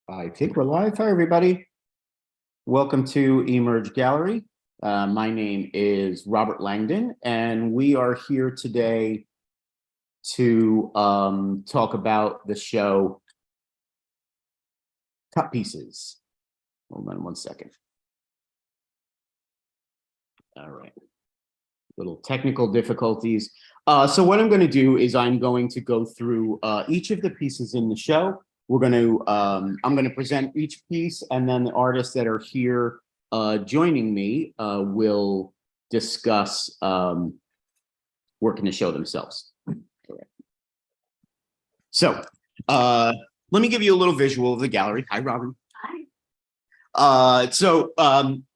I think we're live. Hi, everybody. Welcome to Emerge Gallery. My name is Robert Langdon, and we are here today to talk about the show Cut Pieces. Hold on one second. All right. Little technical difficulties. So what I'm going to do is I'm going to go through each of the pieces in the show. We're going to, I'm going to present each piece, and then the artists that are here joining me will discuss work in the show themselves. So let me give you a little visual of the gallery. Hi, Robin. Hi.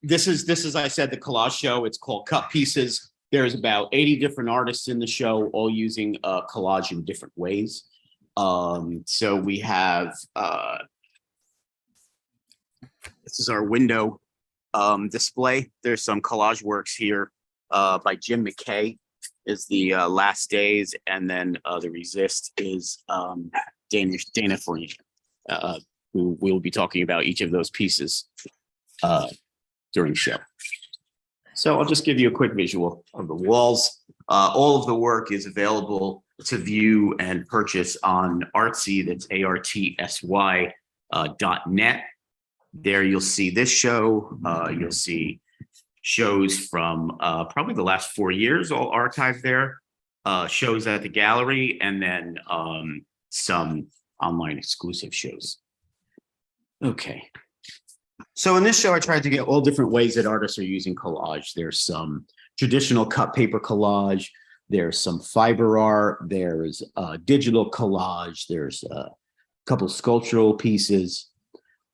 This is, as I said, the collage show. It's called Cut Pieces. There's about 80 different artists in the show, all using collage in different ways. So we have, this is our window display. There's some collage works here by Jim McKay is the Last Days, and then the Resist is Dana Friedman, who we'll be talking about each of those pieces during the show. So I'll just give you a quick visual of the walls. All of the work is available to view and purchase on Artsy, that's artsy.net. There you'll see this show. You'll see shows from probably the last 4 years, all archived there, shows at the gallery, and then some online exclusive shows. Okay. So in this show, I tried to get all different ways that artists are using collage. There's some traditional cut paper collage. There's some fiber art. There's digital collage. There's a couple sculptural pieces.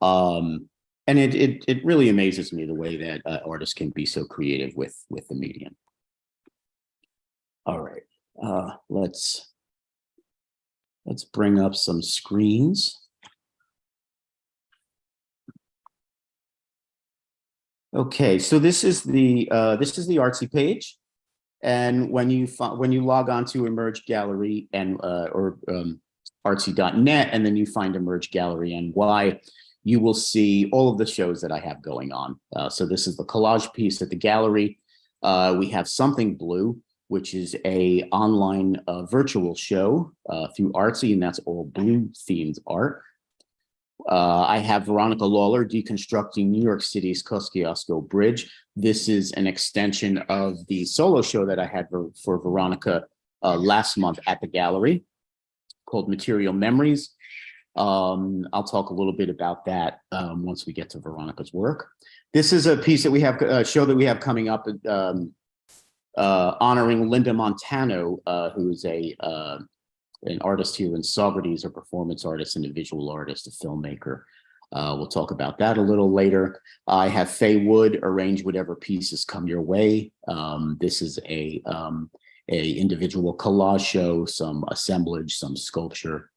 And it really amazes me the way that artists can be so creative with the medium. All right, let's bring up some screens. Okay, so this is the Artsy page, and when you log on to Emerge Gallery and artsy.net, and then you find Emerge Gallery NY, you will see all of the shows that I have going on. So this is the collage piece at the gallery. We have Something Blue, which is a online virtual show through Artsy, and that's all blue themed art. I have Veronica Lawler deconstructing New York City's Kosciuszko Bridge. This is an extension of the solo show that I had for Veronica last month at the gallery called Material Memories. I'll talk a little bit about that once we get to Veronica's work. This is a piece that we have, a show that we have coming up honoring Linda Montano, who is an artist here in Socrates, a performance artist and a visual artist, a filmmaker. We'll talk about that a little later. I have Faye Wood arrange whatever pieces come your way. This is a individual collage show, some assemblage, some sculpture,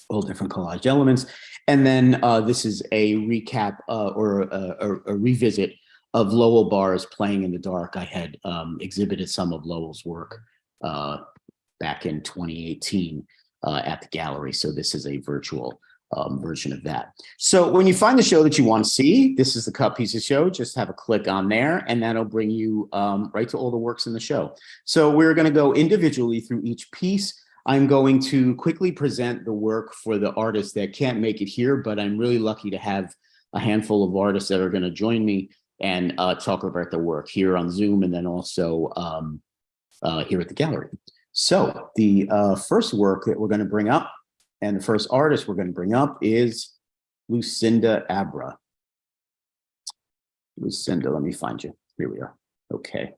all different collage elements. And then this is a recap or a revisit of Lowell Barr's Playing in the Dark. I had exhibited some of Lowell's work back in 2018 at the gallery. So this is a virtual version of that. So when you find the show that you want to see, this is the Cut Pieces show. Just have a click on there, and that'll bring you right to all the works in the show. So we're going to go individually through each piece. I'm going to quickly present the work for the artists that can't make it here, but I'm really lucky to have a handful of artists that are going to join me and talk about their work here on Zoom, and then also here at the gallery. So the first work that we're going to bring up, and the first artist we're going to bring up, is Lucinda Abra. Lucinda, let me find you. Here we are. Okay.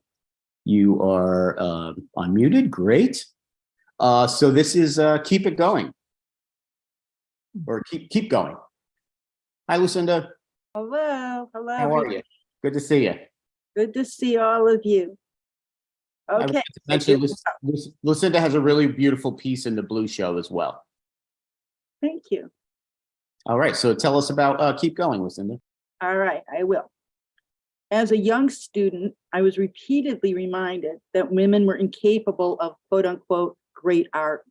You are unmuted. Great. So this is Keep It Going, or Keep Going. Hi, Lucinda. Hello. Hello. How are you? Good to see you. Good to see all of you. Okay. Lucinda has a really beautiful piece in the blue show as well. Thank you. All right. So tell us about Keep Going, Lucinda. All right, I will. As a young student, I was repeatedly reminded that women were incapable of quote unquote great art.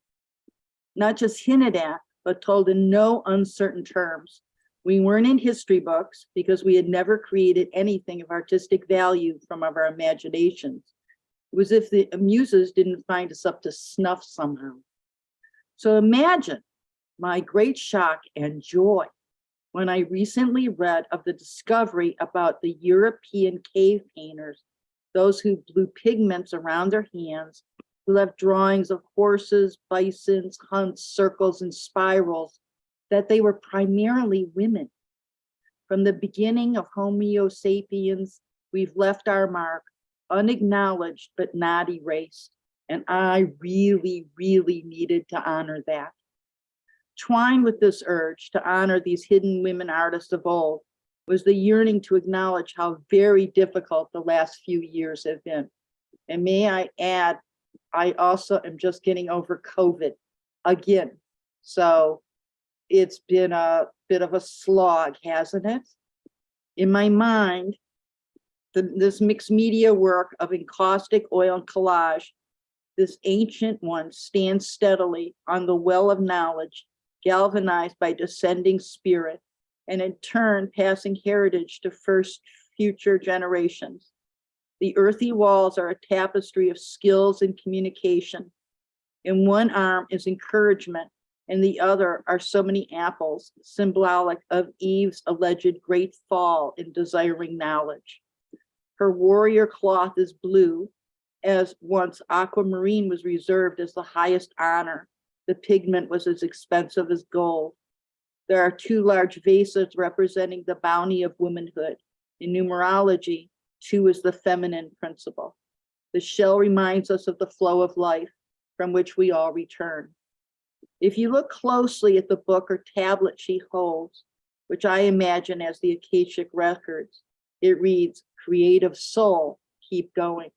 Not just hinted at, but told in no uncertain terms We weren't in history books because we had never created anything of artistic value from our imaginations. It was as if the muses didn't find us up to snuff somehow. So imagine my great shock and joy when I recently read of the discovery about the European cave painters, those who blew pigments around their hands, who left drawings of horses, bisons, hunts, circles, and spirals, that they were primarily women. From the beginning of Homo sapiens, we've left our mark, unacknowledged but not erased. And I really, really needed to honor that. Twined with this urge to honor these hidden women artists of old was the yearning to acknowledge how very difficult the last few years have been. And may I add, I also am just getting over COVID again. So it's been a bit of a slog, hasn't it? In my mind, this mixed media work of encaustic, oil, and collage, this ancient one stands steadily on the well of knowledge, galvanized by descending spirit, and in turn passing heritage to future generations. The earthy walls are a tapestry of skills and communication. In one arm is encouragement, and the other are so many apples, symbolic of Eve's alleged great fall in desiring knowledge. Her warrior cloth is blue, as once aquamarine was reserved as the highest honor. The pigment was as expensive as gold. There are two large vases representing the bounty of womanhood. In numerology, 2 is the feminine principle. The shell reminds us of the flow of life from which we all return. If you look closely at the book or tablet she holds, which I imagine as the Akashic records, it reads, "Creative soul, keep going."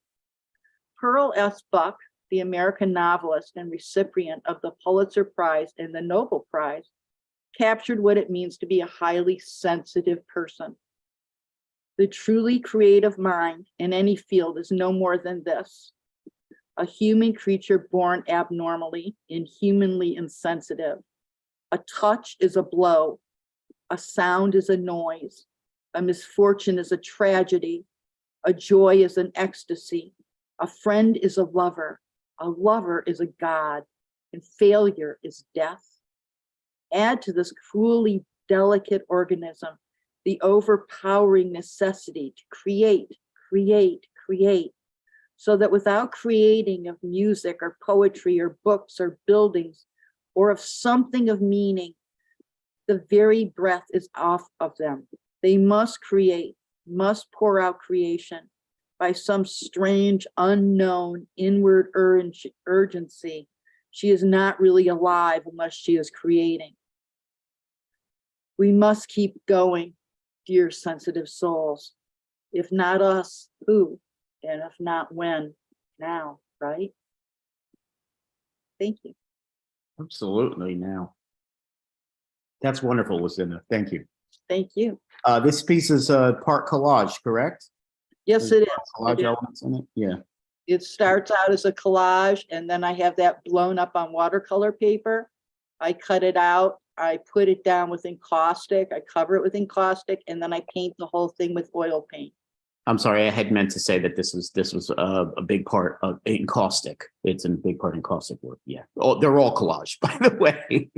Pearl S. Buck, the American novelist and recipient of the Pulitzer Prize and the Nobel Prize, captured what it means to be a highly sensitive person. The truly creative mind in any field is no more than this: a human creature born abnormally, inhumanly insensitive. A touch is a blow, a sound is a noise, a misfortune is a tragedy, a joy is an ecstasy, a friend is a lover is a god, and failure is death. Add to this cruelly delicate organism the overpowering necessity to create, so that without creating of music or poetry or books or buildings or of something of meaning, the very breath is off of them. They must create, must pour out creation by some strange, unknown, inward urgency. She is not really alive unless she is creating. We must keep going, dear sensitive souls. If not us, who? And if not when, now, right? Thank you. Absolutely, now. That's wonderful, Lucinda. Thank you. Thank you. This piece is part collage, correct? Yes, There's it is. collage elements in it. Yeah. It starts out as a collage, and then I have that blown up on watercolor paper. I cut it out. I put it down with encaustic. I cover it with encaustic, and then I paint the whole thing with oil paint. I'm sorry, I had meant to say that this was a big part of encaustic. It's a big part encaustic work. Yeah. Oh, they're all collage, by the way.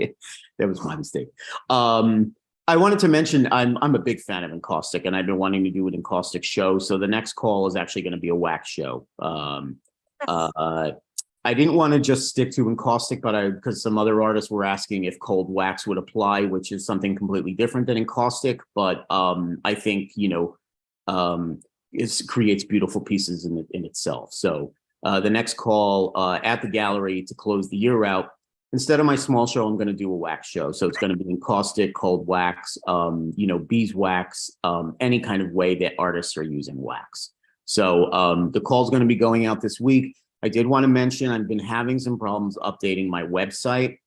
That was my mistake. I wanted to mention I'm a big fan of encaustic, and I've been wanting to do an encaustic show. So the next call is actually going to be a wax show. I didn't want to just stick to encaustic, but because some other artists were asking if cold wax would apply, which is something completely different than encaustic. But I think, it creates beautiful pieces in itself. So the next call at the gallery to close the year out, instead of my small show, I'm going to do a wax show. So it's going to be encaustic, cold wax, beeswax, any kind of way that artists are using wax. So the call is going to be going out this week. I did want to mention I've been having some problems updating my website.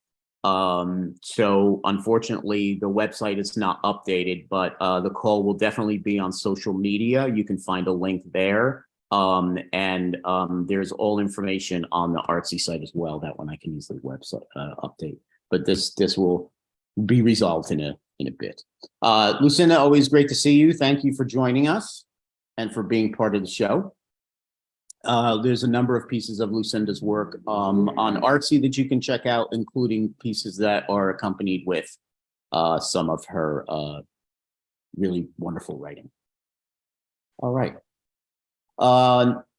So unfortunately, the website is not updated, but the call will definitely be on social media. You can find a link there. And there's all information on the Artsy site as well. That one I can easily website update. But this will be resolved in in a bit. Lucinda, always great to see you. Thank you for joining us and for being part of the show. There's a number of pieces of Lucinda's work on Artsy that you can check out, including pieces that are accompanied with some of her really wonderful writing. All right.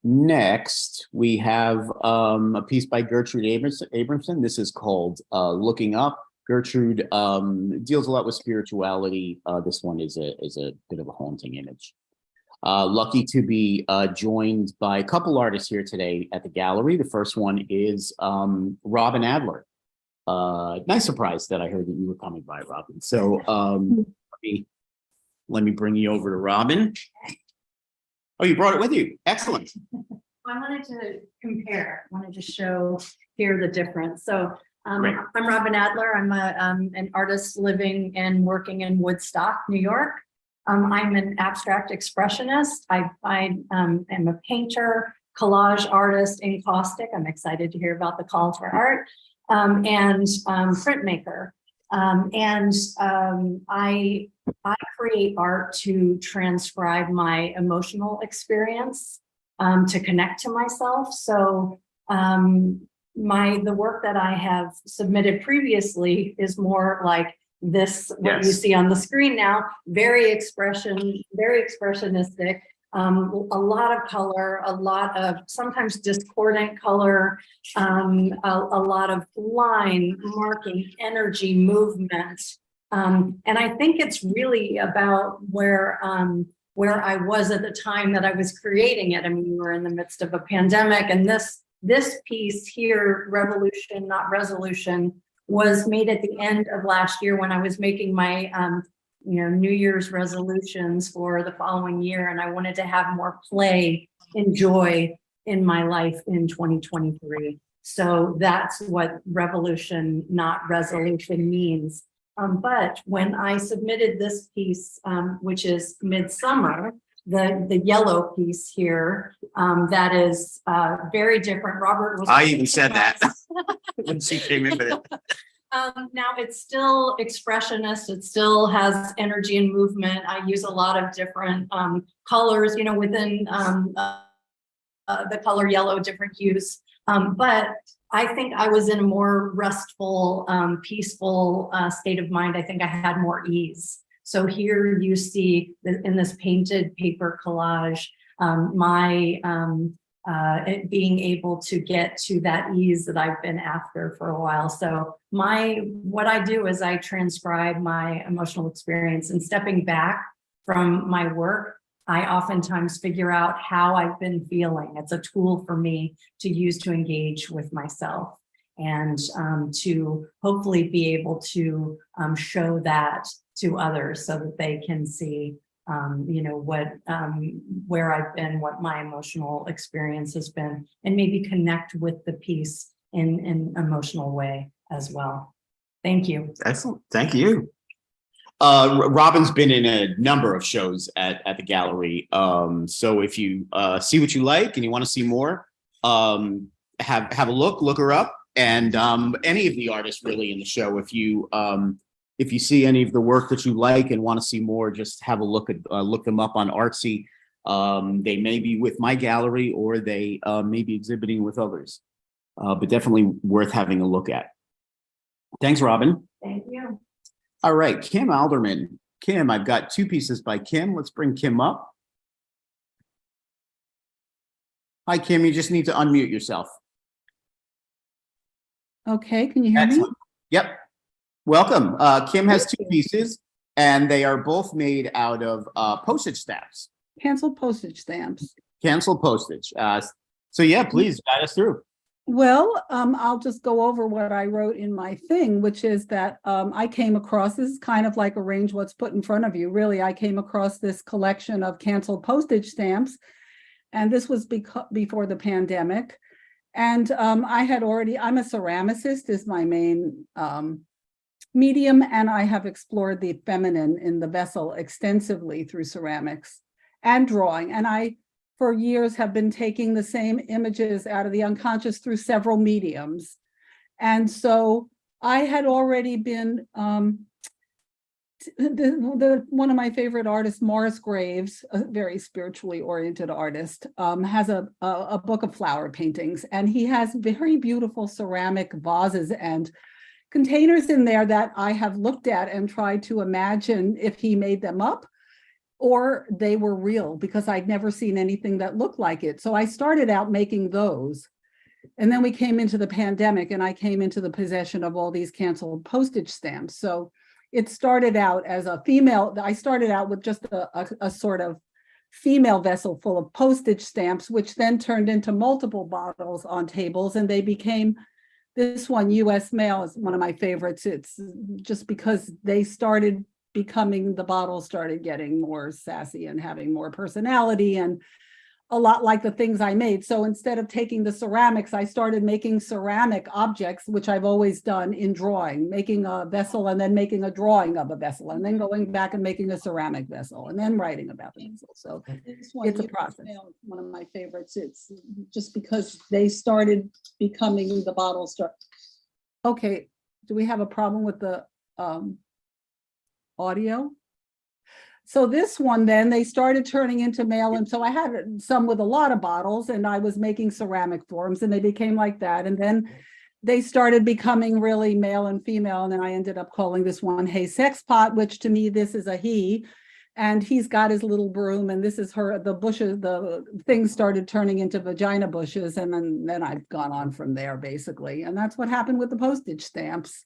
Next, we have a piece by Gertrude Abramson. This is called Looking Up. Gertrude deals a lot with spirituality. This one is a bit of a haunting image. Lucky to be joined by a couple artists here today at the gallery. The first one is Robin Adler. Nice surprise that I heard that you were coming by, Robin. So let me bring you over to Robin. Oh, you brought it with you. Excellent. I wanted to compare, wanted to show here the difference. So I'm Robin Adler. I'm an artist living and working in Woodstock, New York. I'm an abstract expressionist. I am a painter, collage artist, encaustic. I'm excited to hear about the call for art, and printmaker. I create art to transcribe my emotional experience, to connect to myself. So the work that I have submitted previously is more like this, what you see on the screen now, very expressionistic, a lot of color, a lot of sometimes discordant color, a lot of line, marking, energy, movement. And I think it's really about where I was at the time that I was creating it. I mean, we were in the midst of a pandemic, and this piece here, Revolution, Not Resolution, was made at the end of last year when I was making my New Year's resolutions for the following year, and I wanted to have more play and joy in my life in 2023. So that's what Revolution, Not Resolution means. But when I submitted this piece, which is Midsummer, the yellow piece here, that is very different. Robert was. I even said that when she came in with it. Now it's still expressionist. It still has energy and movement. I use a lot of different colors, within the color yellow, different hues. But I think I was in a more restful, peaceful state of mind. I think I had more ease. So here you see in this painted paper collage, being able to get to that ease that I've been after for a while. So what I do is I transcribe my emotional experience, and stepping back from my work, I oftentimes figure out how I've been feeling. It's a tool for me to use to engage with myself, and to hopefully be able to show that to others so that they can see where I've been, what my emotional experience has been, and maybe connect with the piece in an emotional way as well. Thank you. Excellent. Thank you. Robin's been in a number of shows at the gallery. So if you see what you like and you want to see more, have a look her up, and any of the artists really in the show. If you see any of the work that you like and want to see more, just have a look them up on Artsy. They may be with my gallery, or they may be exhibiting with others, but definitely worth having a look at. Thanks, Robin. Thank you. All right, Kim Alderman. Kim, I've got two pieces by Kim. Let's bring Kim up. Hi, Kim, you just need to unmute yourself. Okay, can you hear me? Yep. Welcome. Kim has two pieces, and they are both made out of postage stamps. Canceled postage stamps. Canceled postage. So yeah, please guide us through. Well, I'll just go over what I wrote in my thing, which is that I came across, this is kind of like arrange what's put in front of you. Really, I came across this collection of canceled postage stamps, and this was before the pandemic. And I'm a ceramicist, is my main medium, and I have explored the feminine in the vessel extensively through ceramics and drawing. And I, for years, have been taking the same images out of the unconscious through several mediums. And so I had already been one of my favorite artists, Morris Graves, a very spiritually oriented artist, has a book of flower paintings, and he has very beautiful ceramic vases and containers in there that I have looked at and tried to imagine if he made them up or they were real, because I'd never seen anything that looked like it. So I started out making those. And then we came into the pandemic and I came into the possession of all these canceled postage stamps. So it started out as a female, I started out with just a sort of female vessel full of postage stamps, which then turned into multiple bottles on tables, and they became, this one, US Mail, is one of my favorites. It's just because they started becoming, the bottles started getting more sassy and having more personality and a lot like the things I made. So instead of taking the ceramics, I started making ceramic objects, which I've always done in drawing, making a vessel and then making a drawing of a vessel and then going back and making a ceramic vessel and then writing about the vessel. So it's a process. One of my favorites. It's just because they started becoming, the bottles Okay, do we have a problem with the audio? So this one, then they started turning into mail. And so I had some with a lot of bottles and I was making ceramic forms and they became like that. And then they started becoming really male and female. And then I ended up calling this one Hey Sex Pot, which to me, this is a he. And he's got his little broom and this is her, the bushes, the things started turning into vagina bushes. And then I've gone on from there basically. And that's what happened with the postage stamps.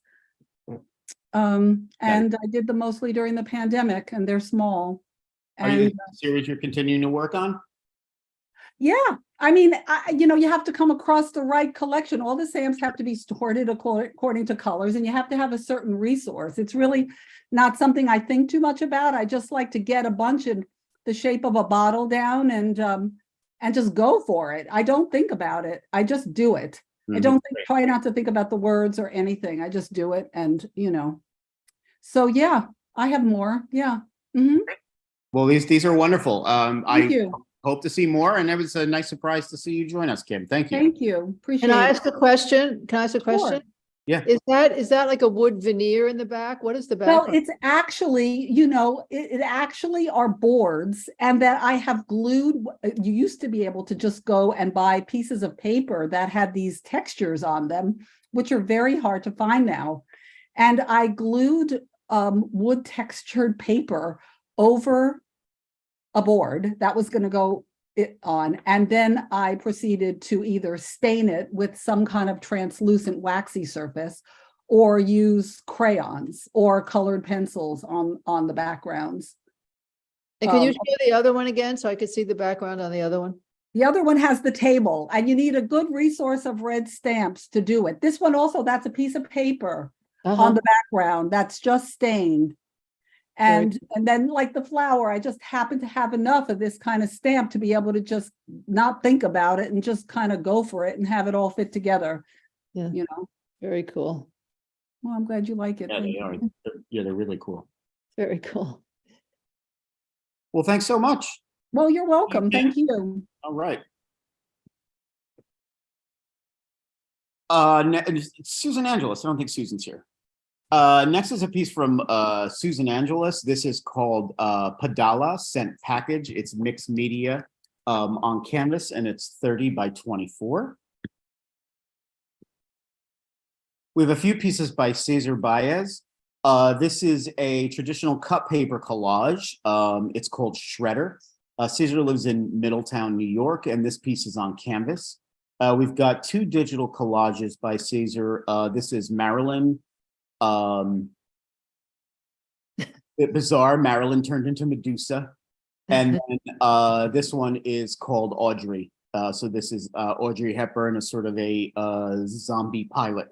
And I did them mostly during the pandemic and they're small. Are you a series you're continuing to work on? Yeah, I mean, you have to come across the right collection. All the stamps have to be sorted according to colors, and you have to have a certain resource. It's really not something I think too much about. I just like to get a bunch in the shape of a bottle down and just go for it. I don't think about it. I just do it. I don't try not to think about the words or anything. I just do it. And, so yeah, I have more. Yeah. Mm-hmm. Well, these are wonderful. Thank you. Hope to see more. And it was a nice surprise to see you join us, Kim. Thank you. Thank you. Appreciate it. Can I ask a question? Can I ask a question? Sure. Yeah. Is that like a wood veneer in the back? What is the back? Well, it's actually, it actually are boards, and that I have glued. You used to be able to just go and buy pieces of paper that had these textures on them, which are very hard to find now. And I glued wood textured paper over a board that was going to go on, and then I proceeded to either stain it with some kind of translucent waxy surface or use crayons or colored pencils on the backgrounds. And can you show the other one again so I could see the background on the other one? The other one has the table, and you need a good resource of red stamps to do it. This one also, that's a piece of paper on the background that's just stained. And then like the flower, I just happen to have enough of this kind of stamp to be able to just not think about it and just kind of go for it and have it all fit together. Yeah. Very cool. Well, I'm glad you like it. Yeah, they are. They're really cool. Very cool. Well, thanks so much. Well, you're welcome. Thank you. All right. Susan Angelis. I don't think Susan's here. Next is a piece from Susan Angelis. This is called Padala Sent Package. It's mixed media on canvas, and it's 30 by 24. We have a few pieces by Cesar Baez. This is a traditional cut paper collage. It's called Shredder. Cesar lives in Middletown, New York, and this piece is on canvas. We've got two digital collages by Cesar. This is Marilyn. Bizarre, Marilyn turned into Medusa. And then this one is called Audrey. So this is Audrey Hepburn, a sort of a zombie pilot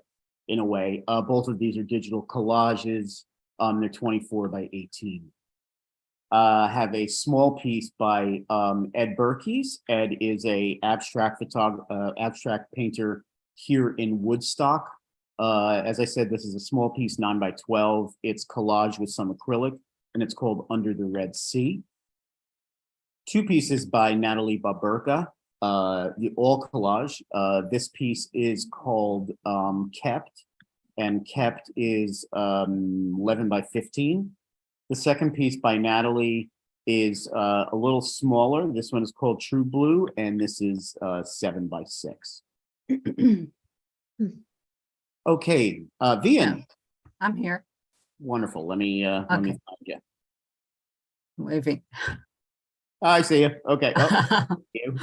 in a way. Both of these are digital collages. They're 24 by 18. Have a small piece by Ed Berkes. Ed is a abstract painter here in Woodstock. As I said, this is a small piece, 9 by 12. It's collage with some acrylic, and it's called Under the Red Sea. Two pieces by Natalie Baburka, the all collage. This piece is called Kept, and Kept is 11 by 15. The second piece by Natalie is a little smaller. This one is called True Blue, and this is 7x6. Okay, Vienne. I'm here, Wonderful. Let me Okay. find you. waving. I see you. Okay. Oh, you.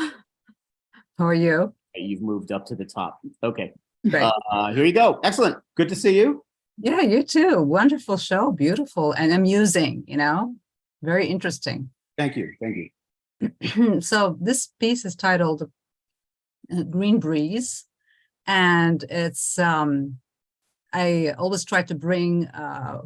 How are you? You've moved up to the top. Okay. Great. Here you go. Excellent. Good to see you. Yeah, you too. Wonderful show. Beautiful and amusing, very interesting. Thank you. Thank you. So this piece is titled Green Breeze, and it's I always try to bring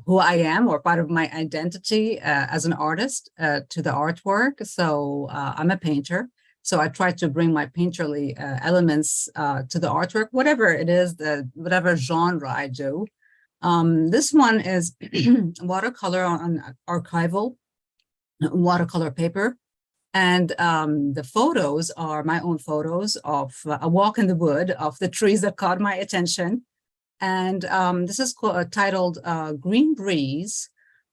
who I am or part of my identity as an artist to the artwork. So I'm a painter. So I try to bring my painterly elements to the artwork, whatever it is, whatever genre I do. This one is watercolor on archival watercolor paper. And the photos are my own photos of a walk in the wood of the trees that caught my attention. And this is titled Green Breeze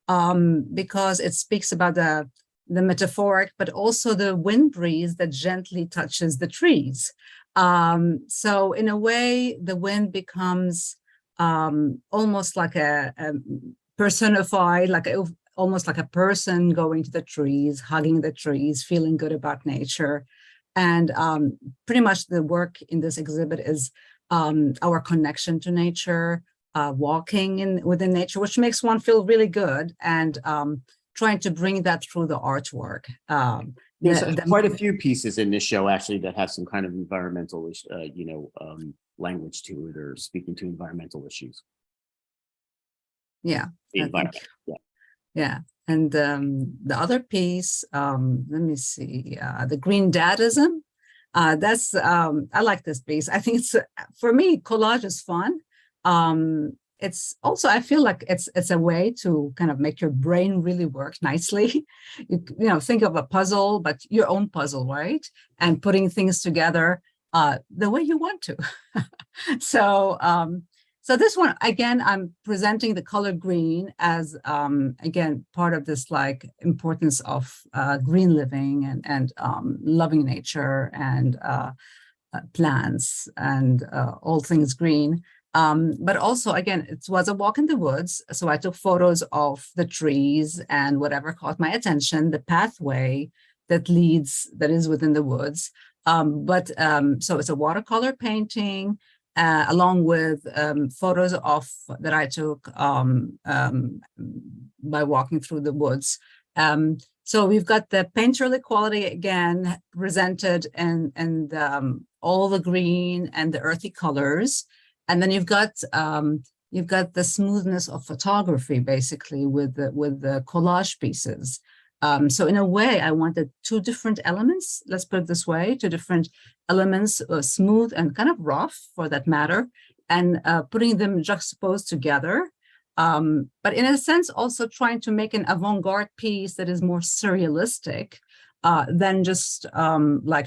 because it speaks about the metaphoric, but also the wind breeze that gently touches the trees. So in a way, the wind becomes almost like a personified, almost like a person going to the trees, hugging the trees, feeling good about nature. And pretty much the work in this exhibit is our connection to nature, walking within nature, which makes one feel really good, and trying to bring that through the artwork. There's quite a few pieces in this show actually that have some kind of environmental, language to it or speaking to environmental issues. Yeah. The environment. Yeah. Yeah. And the other piece, let me see, the green dadism. That's I like this piece. I think it's for me, collage is fun. It's also, I feel like it's a way to kind of make your brain really work nicely. You think of a puzzle, but your own puzzle, right? And putting things together the way you want to. So this one, again, I'm presenting the color green as, again, part of this importance of green living and loving nature and plants and all things green. But also, again, it was a walk in the woods. So I took photos of the trees and whatever caught my attention, the pathway that is within the woods. So it's a watercolor painting, along with photos that I took by walking through the woods. So we've got the painterly quality again presented and all the green and the earthy colors, and then you've got the smoothness of photography basically with the collage pieces. So in a way, I wanted two different elements, let's put it this way, two different elements, smooth and kind of rough for that matter, and putting them juxtaposed together. But in a sense, also trying to make an avant-garde piece that is more surrealistic than just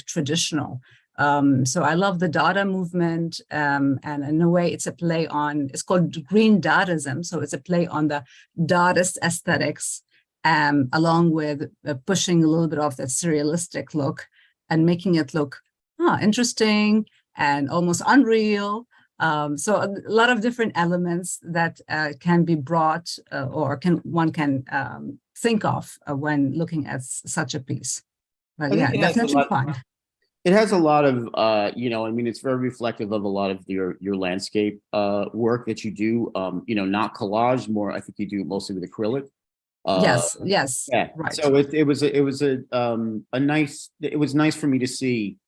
traditional. So I love the Dada movement, and in a way, it's called Green Dadaism. So it's a play on the Dadaist aesthetics, along with pushing a little bit of that surrealistic look and making it look interesting and almost unreal. So a lot of different elements that can be brought or one can think of when looking at such a piece. But yeah, definitely fun. It has a lot of, it's very reflective of a lot of your landscape work that you do. Not collage, more. I think you do mostly with acrylic. Yes, yeah. Right. So it was nice for me to see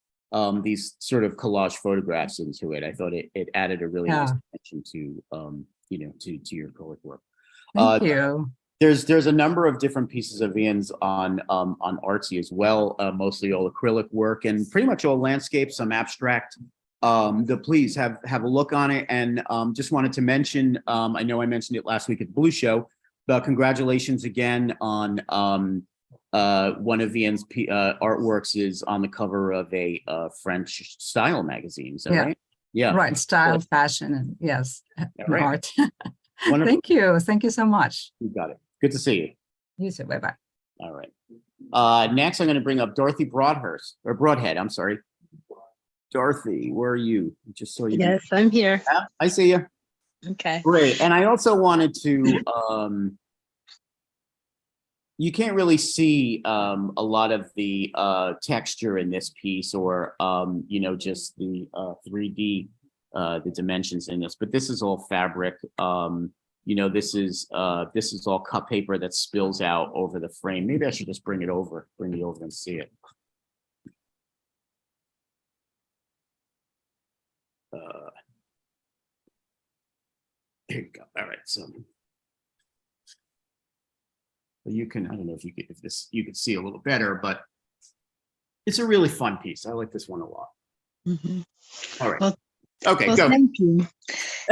these sort of collage photographs into it. I thought it added a really nice attention to to your acrylic work. Thank you. There's a number of different pieces of Vienne's on Artsy as well, mostly all acrylic work and pretty much all landscape, some abstract. Please have a look on it, and just wanted to mention, I know I mentioned it last week at the Blue Show, but congratulations again on one of Vienne's artworks is on the cover of a French style magazine. Is that right? Yeah. Right. Style, fashion, and yes, right. art. Wonderful. Thank you. Thank you so much. You got it. Good to see you. You too. Bye-bye. All right. Next, I'm going to bring up Dorothy Broadhurst, or Broadhead, I'm sorry. Dorothy, where are you? Just so you. Yes, I'm here. Yeah, I see you. Okay. Great. And I also wanted to, you can't really see a lot of the texture in this piece, or, you know, just the 3D, the dimensions in this, but this is all fabric. You know, this is all cut paper that spills out over the frame. Maybe I should just bring you over and see it. Here you go. All right, so you can, I don't know if you could, you could see a little better, but it's a really fun piece. I like this one a lot. Mhm. All right. Well, Okay, well, go. thank you.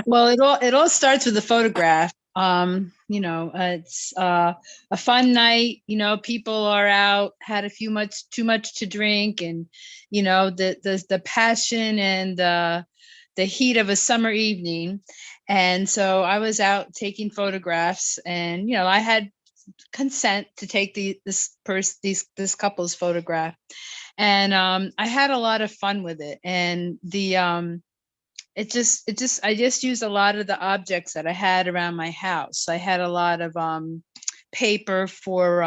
Well, it all starts with the photograph. You know, it's a fun night. You know, people are out, had too much to drink, and you know the passion and the heat of a summer evening. And so I was out taking photographs, and you know I had consent to take this couple's photograph, and I had a lot of fun with it. And I just used a lot of the objects that I had around my house. I had a lot of paper for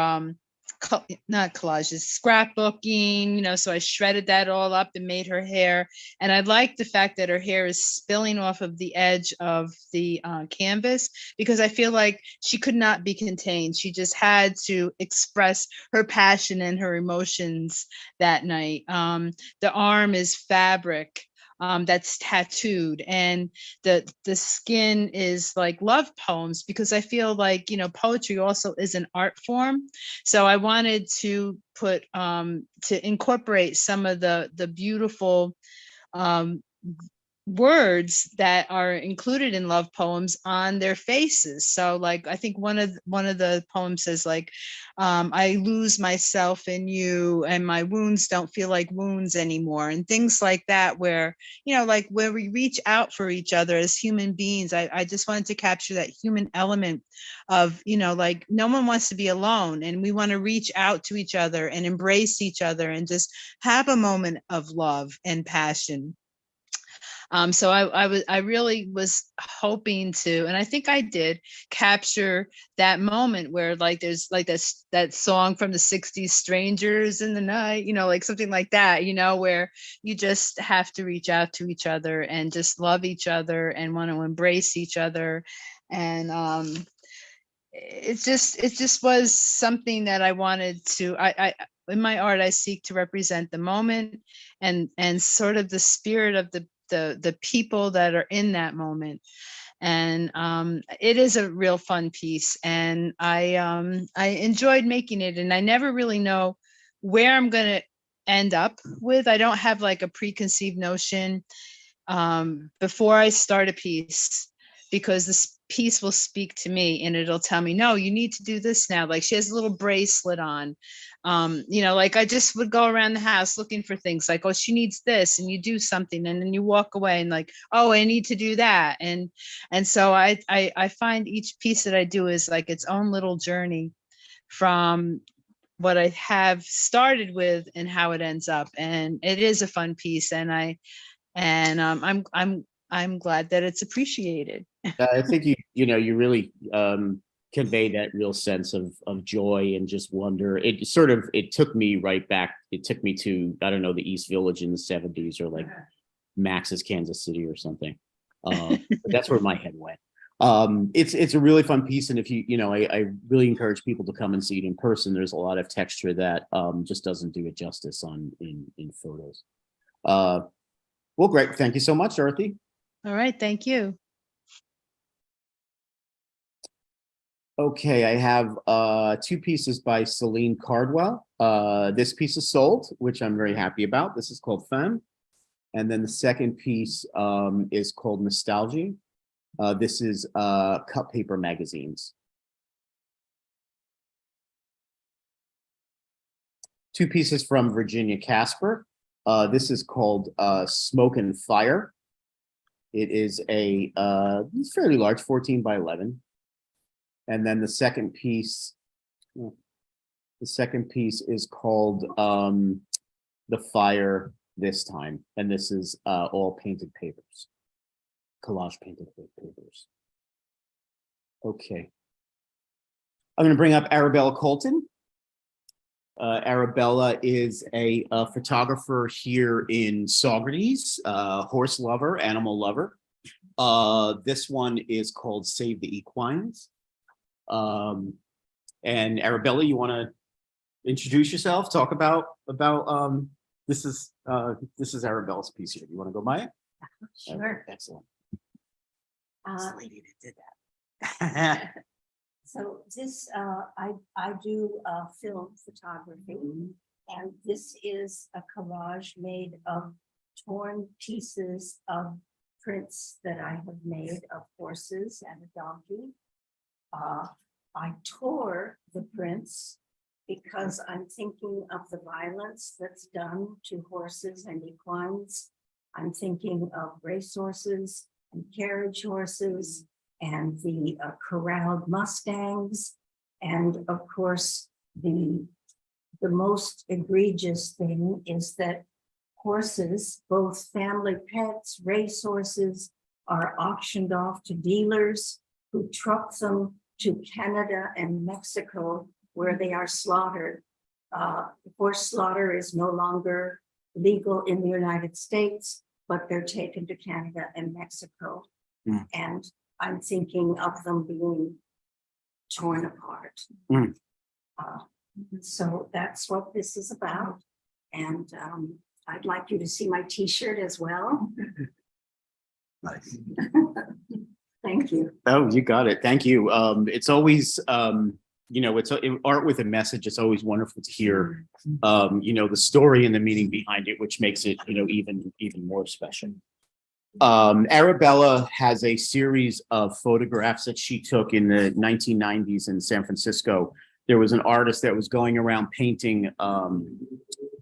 not collages, scrapbooking, you know, so I shredded that all up and made her hair. And I like the fact that her hair is spilling off of the edge of the canvas, because I feel like she could not be contained. She just had to express her passion and her emotions that night. The arm is fabric. That's tattooed, and the skin is like love poems, because I feel like, you know, poetry also is an art form. So I wanted to put to incorporate some of the beautiful words that are included in love poems on their faces. So like I think one of the poems says like, I lose myself in you and my wounds don't feel like wounds anymore, and things like that, where, you know, like where we reach out for each other as human beings. I just wanted to capture that human element of, you know, like no one wants to be alone, and we want to reach out to each other and embrace each other and just have a moment of love and passion. So I really was hoping to, and I think I did, capture that moment where like there's like that song from the 60s, Strangers in the Night, you know, like something like that, you know, where you just have to reach out to each other and just love each other and want to embrace each other. And it just was something that I wanted to, I in my art, I seek to represent the moment and sort of the spirit of the people that are in that moment. And it is a real fun piece, and I enjoyed making it, and I never really know where I'm going to end up with. I don't have like a preconceived notion before I start a piece, because this piece will speak to me and it'll tell me, no, you need to do this now. Like she has a little bracelet on, you know, like I just would go around the house looking for things like, oh, she needs this, and you do something and then you walk away and like, oh, I need to do that. And so I find each piece that I do is like its own little journey from what I have started with and how it ends up. And it is a fun piece, and I'm glad that it's appreciated. I think you really convey that real sense of joy and just wonder. It took me right back. It took me to, I don't know, the East Village in the 70s, or like Max's Kansas City or something. But that's where my head went. It's a really fun piece, and if I really encourage people to come and see it in person. There's a lot of texture that just doesn't do it justice in photos. Well, great. Thank you so much, Dorothy. All right, thank you. Okay, I have two pieces by Celine Cardwell. This piece is sold, which I'm very happy about. This is called Femme. And then the second piece is called Nostalgia. This is Cut Paper Magazines. Two pieces from Virginia Casper. This is called Smoke and Fire. It is it's fairly large, 14 by 11. And then the second piece The second piece is called The Fire This Time, and this is all painted papers, collage painted papers. Okay. I'm going to bring up Arabella Colton. Arabella is a photographer here in Saugerties, horse lover, animal lover. This one is called Save the Equines. And Arabella, you want to introduce yourself? Talk about this is Arabella's piece here. You want to go by it? Sure. Excellent. Uh, Lady that did that. So this, I do film photography, and this is a collage made of torn pieces of prints that I have made of horses and a donkey. I tore the prints because I'm thinking of the violence that's done to horses and equines. I'm thinking of racehorses and carriage horses and the corralled Mustangs. And of course, the most egregious thing is that horses, both family pets, racehorses, are auctioned off to dealers who truck them to Canada and Mexico, where they are slaughtered. Horse slaughter is no longer legal in the United States, but they're taken to Canada and Mexico. And I'm thinking of them being torn apart. So that's what this is about. And I'd like you to see my t-shirt as well. Nice. Thank you. Oh, you got it. Thank you. It's always, it's art with a message. It's always wonderful to hear, the story and the meaning behind it, which makes it, even more special. Arabella has a series of photographs that she took in the 1990s in San Francisco. There was an artist that was going around painting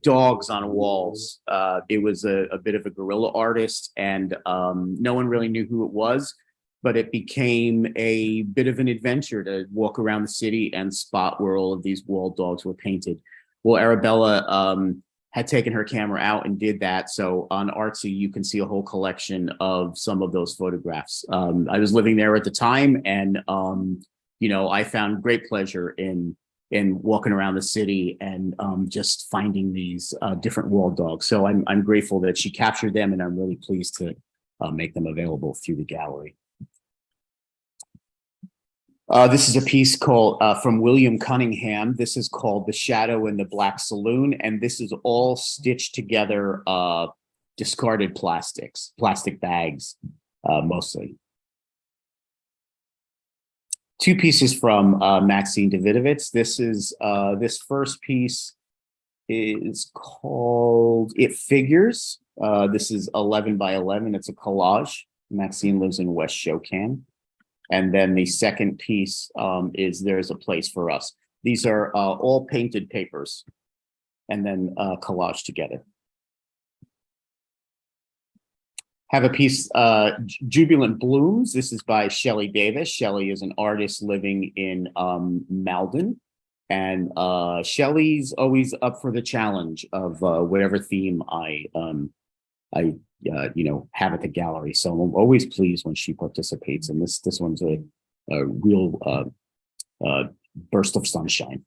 dogs on walls. It was a bit of a guerrilla artist, and no one really knew who it was, but it became a bit of an adventure to walk around the city and spot where all of these wall dogs were painted. Well, Arabella had taken her camera out and did that. So on Artsy, you can see a whole collection of some of those photographs. I was living there at the time, and I found great pleasure in walking around the city and just finding these different wall dogs. So I'm grateful that she captured them, and I'm really pleased to make them available through the gallery. This is a piece called from William Cunningham. This is called The Shadow in the Black Saloon, and this is all stitched together discarded plastic bags, mostly. Two pieces from Maxine Davidovitz. This first piece is called It Figures. This is 11 by 11. It's a collage. Maxine lives in West Shokan. And then the second piece is There's a Place for Us. These are all painted papers and then collaged together. Have a piece, Jubilant Blooms. This is by Shelley Davis. Shelley is an artist living in Malden. And Shelley's always up for the challenge of whatever theme I have at the gallery. So I'm always pleased when she participates. And this one's a real burst of sunshine.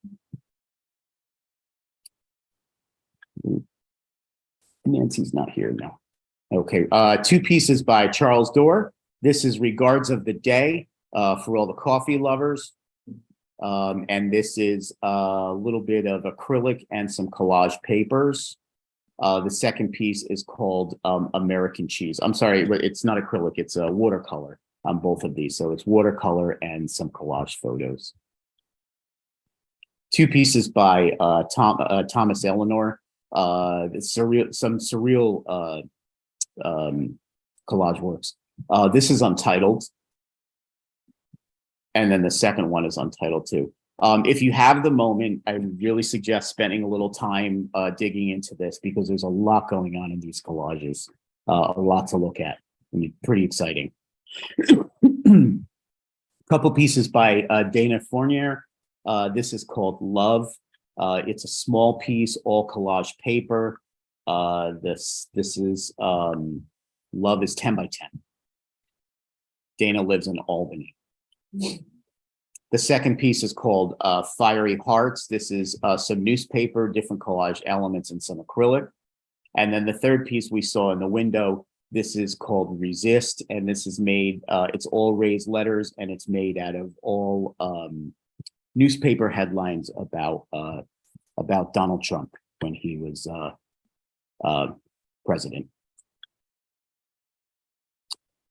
Nancy's not here now. Okay, two pieces by Charles Dorr. This is Regards of the Day for all the coffee lovers. And this is a little bit of acrylic and some collage papers. The second piece is called American Cheese. I'm sorry, but it's not acrylic, it's a watercolor on both of these. So it's watercolor and some collage photos. Two pieces by Thomas Eleanor. Some surreal collage works. This is untitled. And then the second one is untitled too. If you have the moment, I really suggest spending a little time digging into this, because there's a lot going on in these collages, a lot to look at. I mean, pretty exciting. Couple pieces by Dana Fournier. This is called Love. It's a small piece, all collage paper. This is Love is 10 by 10. Dana lives in Albany. The second piece is called Fiery Hearts. This is some newspaper, different collage elements, and some acrylic. And then the third piece we saw in the window, this is called Resist, and this is made, it's all raised letters, and it's made out of all newspaper headlines about Donald Trump when he was president.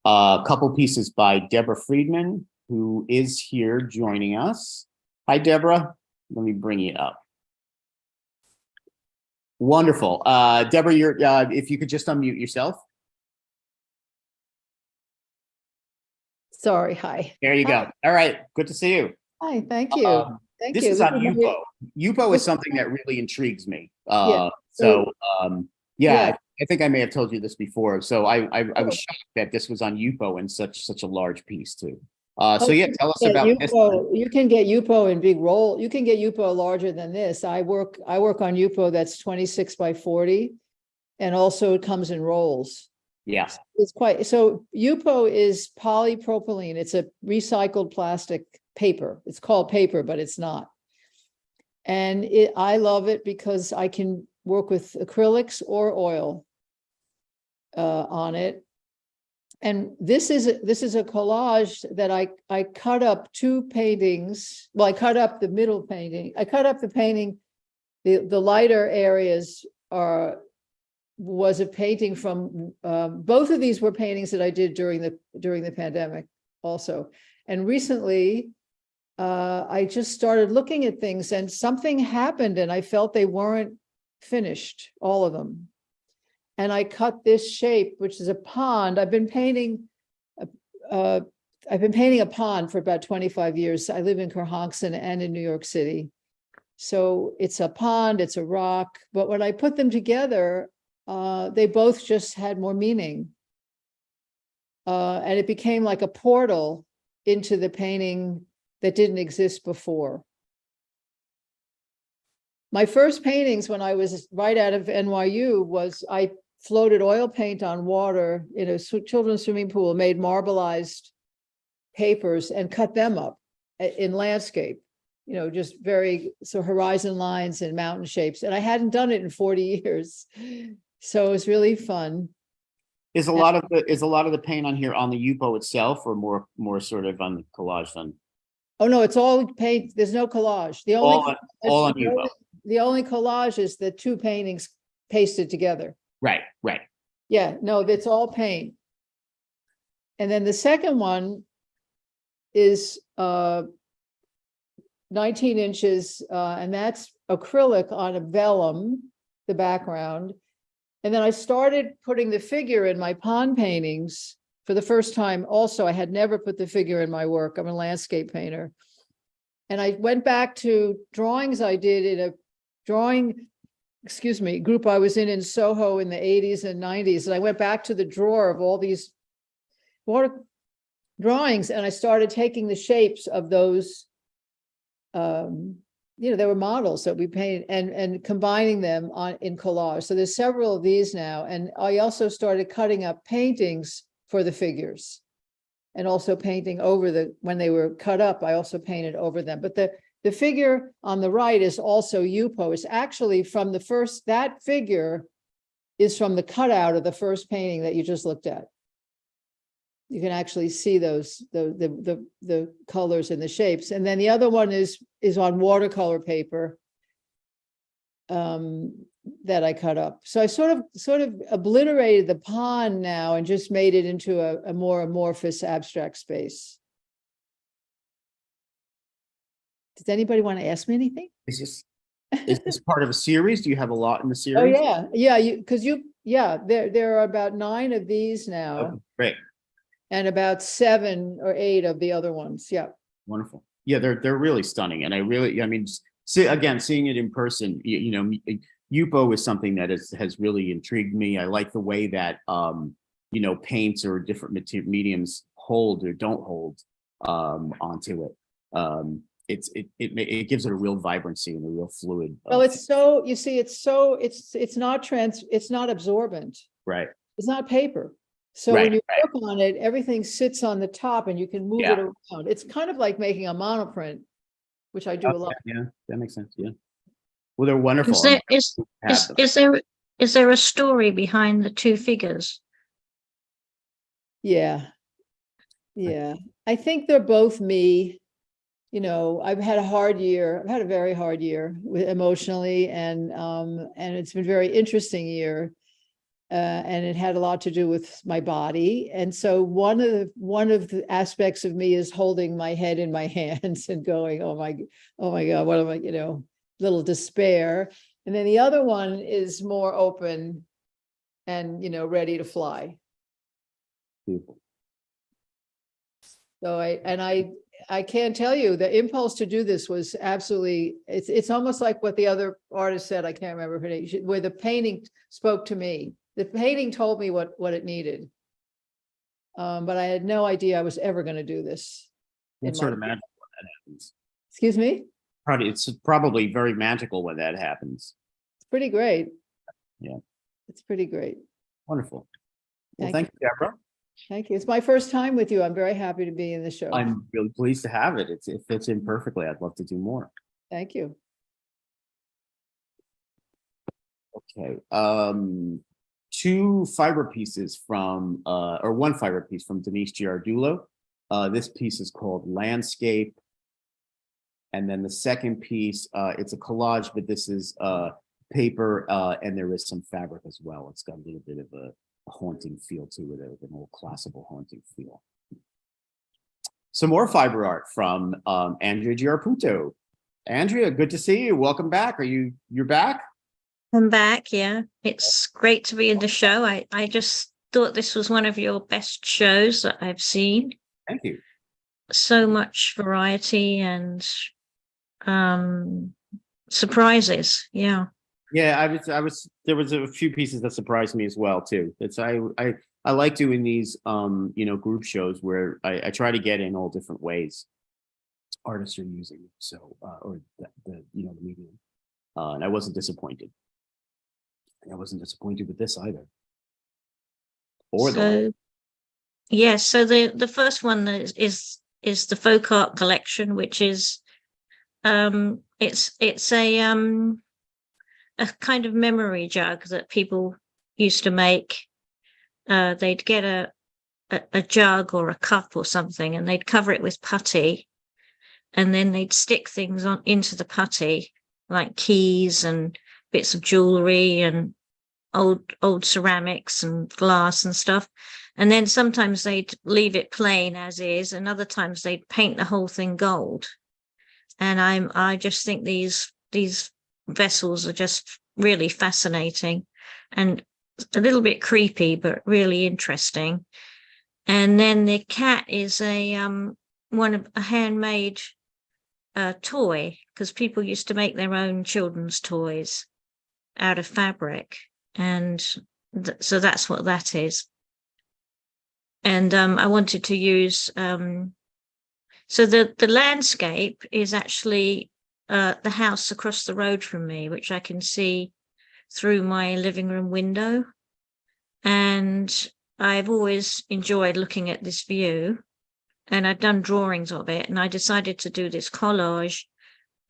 A couple pieces by Deborah Friedman, who is here joining us. Hi, Deborah. Let me bring you up. Wonderful. Deborah, you're, if you could just unmute yourself. Sorry, hi. There you go. All right. Good to see you. Hi, thank you. Thank This you. is on Yupo. Yupo is something that really intrigues me. Yeah. I think I may have told you this before. So I was shocked that this was on Yupo in such a large piece too. Tell us about Yupo. You can get Yupo in big roll. You can get Yupo larger than this. I work on Yupo that's 26 by 40, and also it comes in rolls. Yes. It's quite, so Yupo is polypropylene. It's a recycled plastic paper. It's called paper, but it's not. And I love it because I can work with acrylics or oil on it. And this is a collage that I cut up two paintings. Well, I cut up the middle painting. I cut up the painting. The lighter areas was a painting from both of these were paintings that I did during the pandemic also. And recently I just started looking at things, and something happened, and I felt they weren't finished, all of them. And I cut this shape, which is a pond. I've been painting a pond for about 25 years. I live in Kerhonkson and in New York City. So it's a pond, it's a rock, but when I put them together, they both just had more meaning. And it became like a portal into the painting that didn't exist before. My first paintings when I was right out of NYU was I floated oil paint on water in a children's swimming pool, made marbleized papers and cut them up in landscape, just so horizon lines and mountain shapes. And I hadn't done it in 40 years. So it was really fun. Is a lot of the paint on here on the Yupo itself, or more sort of on the collage then? Oh no, it's all paint. There's no collage. All on Yupo. The only collage is the two paintings pasted together. Right. Yeah, no, it's all paint. And then the second one is 19 inches, and that's acrylic on a vellum, the background. And then I started putting the figure in my pond paintings for the first time. Also, I had never put the figure in my work. I'm a landscape painter. And I went back to drawings I did in a group I was in Soho in the 80s and 90s. And I went back to the drawer of all these water drawings, and I started taking the shapes of those, there were models that we painted and combining them in collage. So there's several of these now. And I also started cutting up paintings for the figures, and also painting over when they were cut up, I also painted over them. But the figure on the right is also Yupo. It's actually from that figure is from the cutout of the first painting that you just looked at. You can actually see those, the colors and the shapes. And then the other one is on watercolor paper that I cut up. So I sort of obliterated the pond now and just made it into a more amorphous abstract space. Does anybody want to ask me anything? Is this part of a series? Do you have a lot in the series? Oh yeah. There are about 9 of these now. Oh, great. And about 7 or 8 of the other ones. Yeah. Wonderful. Yeah, they're really stunning. And seeing it in person, Yupo is something that has really intrigued me. I like the way that, paints or different mediums hold or don't hold onto it. it gives it a real vibrancy and a real fluid. Well, it's so, you see, it's not absorbent. right. It's not paper. So Right, when you right. work on it, everything sits on the top and you can move Yeah. it around. It's kind of like making a monoprint, which I do a lot. Yeah, that makes sense. Yeah. Well, they're wonderful. Is there, I'm is, happy to have is, them. is there a story behind the two figures? Yeah. Yeah. I think they're both me. You know, I've had a hard year. I've had a very hard year emotionally, and it's been a very interesting year. And it had a lot to do with my body. And so one of the aspects of me is holding my head in my hands and going, oh my God, what am I, little despair. And then the other one is more open and, ready to fly. Beautiful. So I can't tell you, the impulse to do this was absolutely, it's almost like what the other artist said, I can't remember her name, where the painting spoke to me. The painting told me what it needed. But I had no idea I was ever going to do this. It's sort of magical when that happens. Excuse me? It's probably very magical when that happens. It's pretty great. Yeah. It's pretty great. Wonderful. Well, Thank thank you, Deborah. Thank you. It's my first time with you. I'm very happy to be in the show. I'm really pleased to have it. It fits in perfectly. I'd love to do more. Thank you. Okay. Two fiber pieces from, or one fiber piece from Denise Giardulo. This piece is called Landscape. And then the second piece, it's a collage, but this is paper, and there is some fabric as well. It's got a little bit of a haunting feel to it, an old classical haunting feel. Some more fiber art from Andrea Giarputo. Andrea, good to see you. Welcome back. You're back? I'm back, yeah. It's great to be in the show. I just thought this was one of your best shows that I've seen. Thank you. So much variety and surprises, yeah. Yeah, there was a few pieces that surprised me as well too. I like doing these group shows where I try to get in all different ways artists are using, so or the medium. And I wasn't disappointed. I wasn't disappointed with this either. Yes, so the first one is the folk art collection, which is it's a kind of memory jug that people used to make. They'd get a jug or a cup or something, and they'd cover it with putty, and then they'd stick things into the putty, like keys and bits of jewelry and old ceramics and glass and stuff. And then sometimes they'd leave it plain as is, and other times they'd paint the whole thing gold. And I just think these vessels are just really fascinating and a little bit creepy, but really interesting. And then the cat is a handmade toy, because people used to make their own children's toys out of fabric, and so that's what that is. And I wanted to use so the landscape is actually the house across the road from me, which I can see through my living room window. And I've always enjoyed looking at this view, and I've done drawings of it, and I decided to do this collage.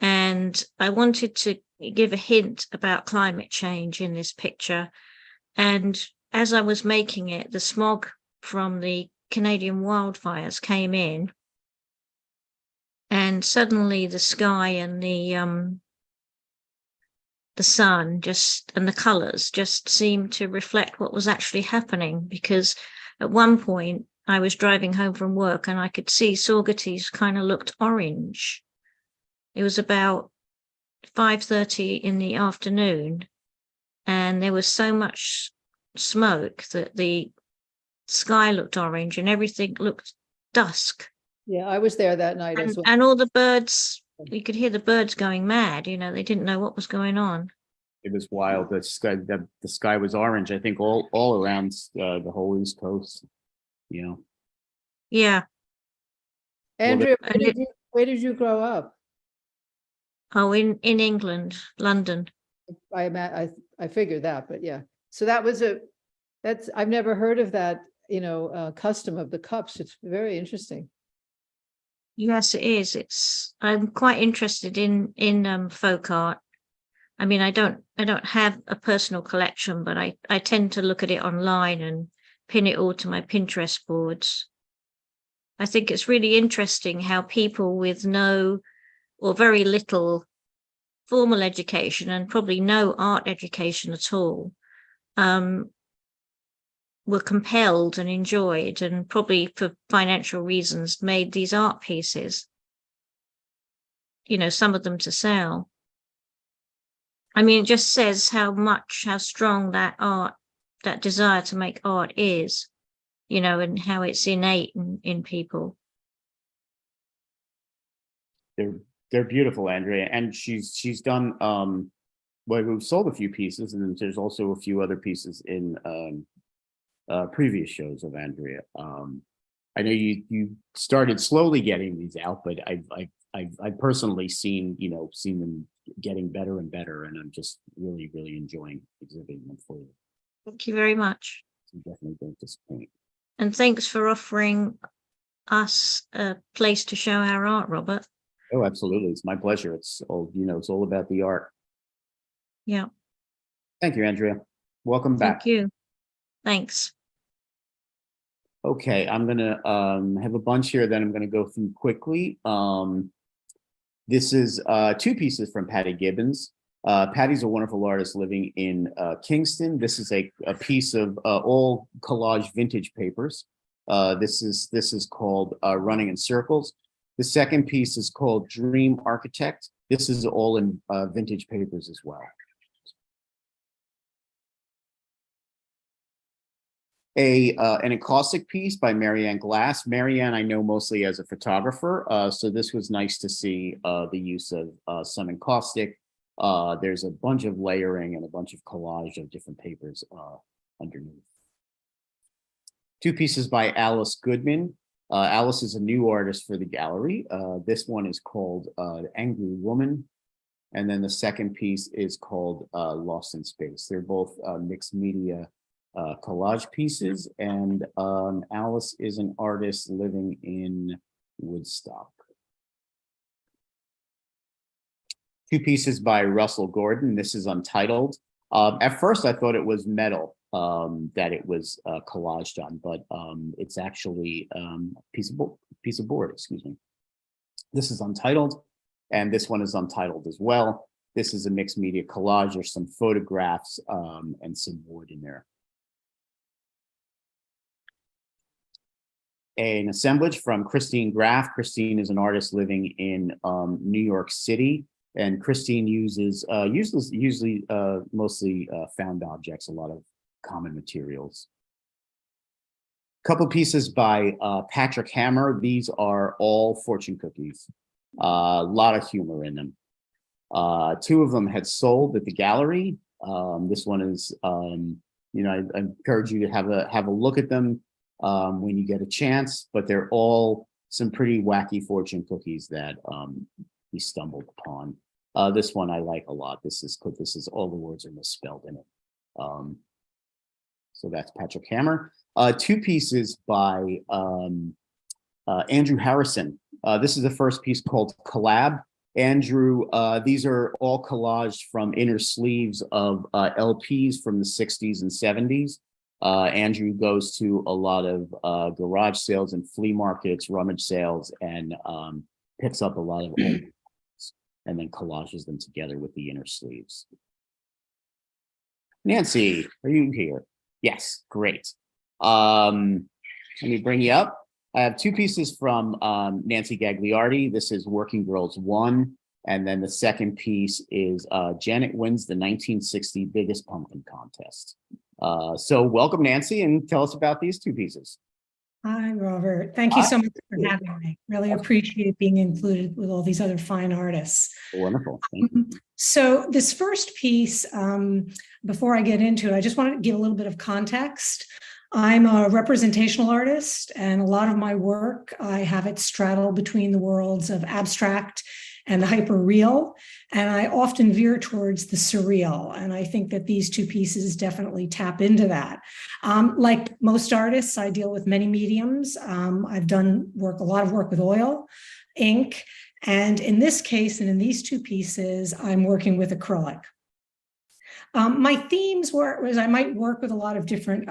And I wanted to give a hint about climate change in this picture. And as I was making it, the smog from the Canadian wildfires came in, and suddenly the sky and the sun and the colors just seemed to reflect what was actually happening. Because at one point I was driving home from work and I could see Saugerties kind of looked orange. It was about 5:30 in the afternoon, and there was so much smoke that the sky looked orange and everything looked dusk. Yeah, I was there that night as well. And all the birds, you could hear the birds going mad. They didn't know what was going on. It was wild. The sky was orange, I think, all around the whole East Coast. Yeah. Andrea, where did you grow up? Oh, in England, London. I figured that, but yeah. So I've never heard of that, custom of the cups. It's very interesting. Yes, it is. I'm quite interested in folk art. I mean, I don't have a personal collection, but I tend to look at it online and pin it all to my Pinterest boards. I think it's really interesting how people with no or very little formal education and probably no art education at all were compelled and enjoyed, and probably for financial reasons made these art pieces, some of them to sell. I mean, it just says how strong that desire to make art is, and how it's innate in people. They're beautiful, Andrea, and she's done well, we've sold a few pieces, and there's also a few other pieces in previous shows of Andrea. I know you started slowly getting these out, but I've personally seen them getting better and better, and I'm just really, really enjoying exhibiting them for you. Thank you very much. You definitely don't disappoint. And thanks for offering us a place to show our art, Robert. Oh, absolutely. It's my pleasure. It's all about the art. Yeah. Thank you, Andrea. Welcome back. Thank you. Thanks. Okay, I'm gonna have a bunch here that I'm gonna go through quickly. This is two pieces from Patty Gibbons. Patty's a wonderful artist living in Kingston. This is a piece of all collage vintage papers. This is called Running in Circles. The second piece is called Dream Architect. This is all in vintage papers as well. An encaustic piece by Marianne Glass. Marianne, I know mostly as a photographer, so this was nice to see the use of some encaustic. There's a bunch of layering and a bunch of collage of different papers underneath. Two pieces by Alice Goodman. Alice is a new artist for the gallery. This one is called Angry Woman, and then the second piece is called Lost in Space. They're both mixed media collage pieces, and Alice is an artist living in Woodstock. Two pieces by Russell Gordon. This is untitled. At first I thought it was metal that it was collaged on, but it's actually a piece of board, excuse me. This is untitled, and this one is untitled as well. This is a mixed media collage. There's some photographs and some wood in there. An assemblage from Christine Graff. Christine is an artist living in New York City, and Christine uses usually mostly found objects, a lot of common materials. Couple pieces by Patrick Hammer. These are all fortune cookies. A lot of humor in them. Two of them had sold at the gallery. This one is, I encourage you to have a look at them when you get a chance, but they're all some pretty wacky fortune cookies that we stumbled upon. This one I like a lot. This is all the words are misspelled in it. So that's Patrick Hammer. Two pieces by Andrew Harrison. This is the first piece called Collab. Andrew, these are all collages from inner sleeves of LPs from the 60s and 70s. Andrew goes to a lot of garage sales and flea markets, rummage sales, and picks up a lot of old and then collages them together with the inner sleeves. Nancy, are you here? Yes, great. Let me bring you up. I have two pieces from Nancy Gagliardi. This is Working Girls 1, and then the second piece is Janet wins the 1960 Biggest Pumpkin Contest. So welcome, Nancy, and tell us about these two pieces. Hi, Robert. Thank you so much for having me. Really appreciate being included with all these other fine artists. Wonderful. Thank you. So this first piece, before I get into it, I just want to give a little bit of context. I'm a representational artist, and a lot of my work, I have it straddle between the worlds of abstract and the hyper-real. And I often veer towards the surreal. And I think that these two pieces definitely tap into that. Like most artists, I deal with many mediums. I've done a lot of work with oil, ink, and in this case, and in these two pieces, I'm working with acrylic. My themes were, as I might work with a lot of different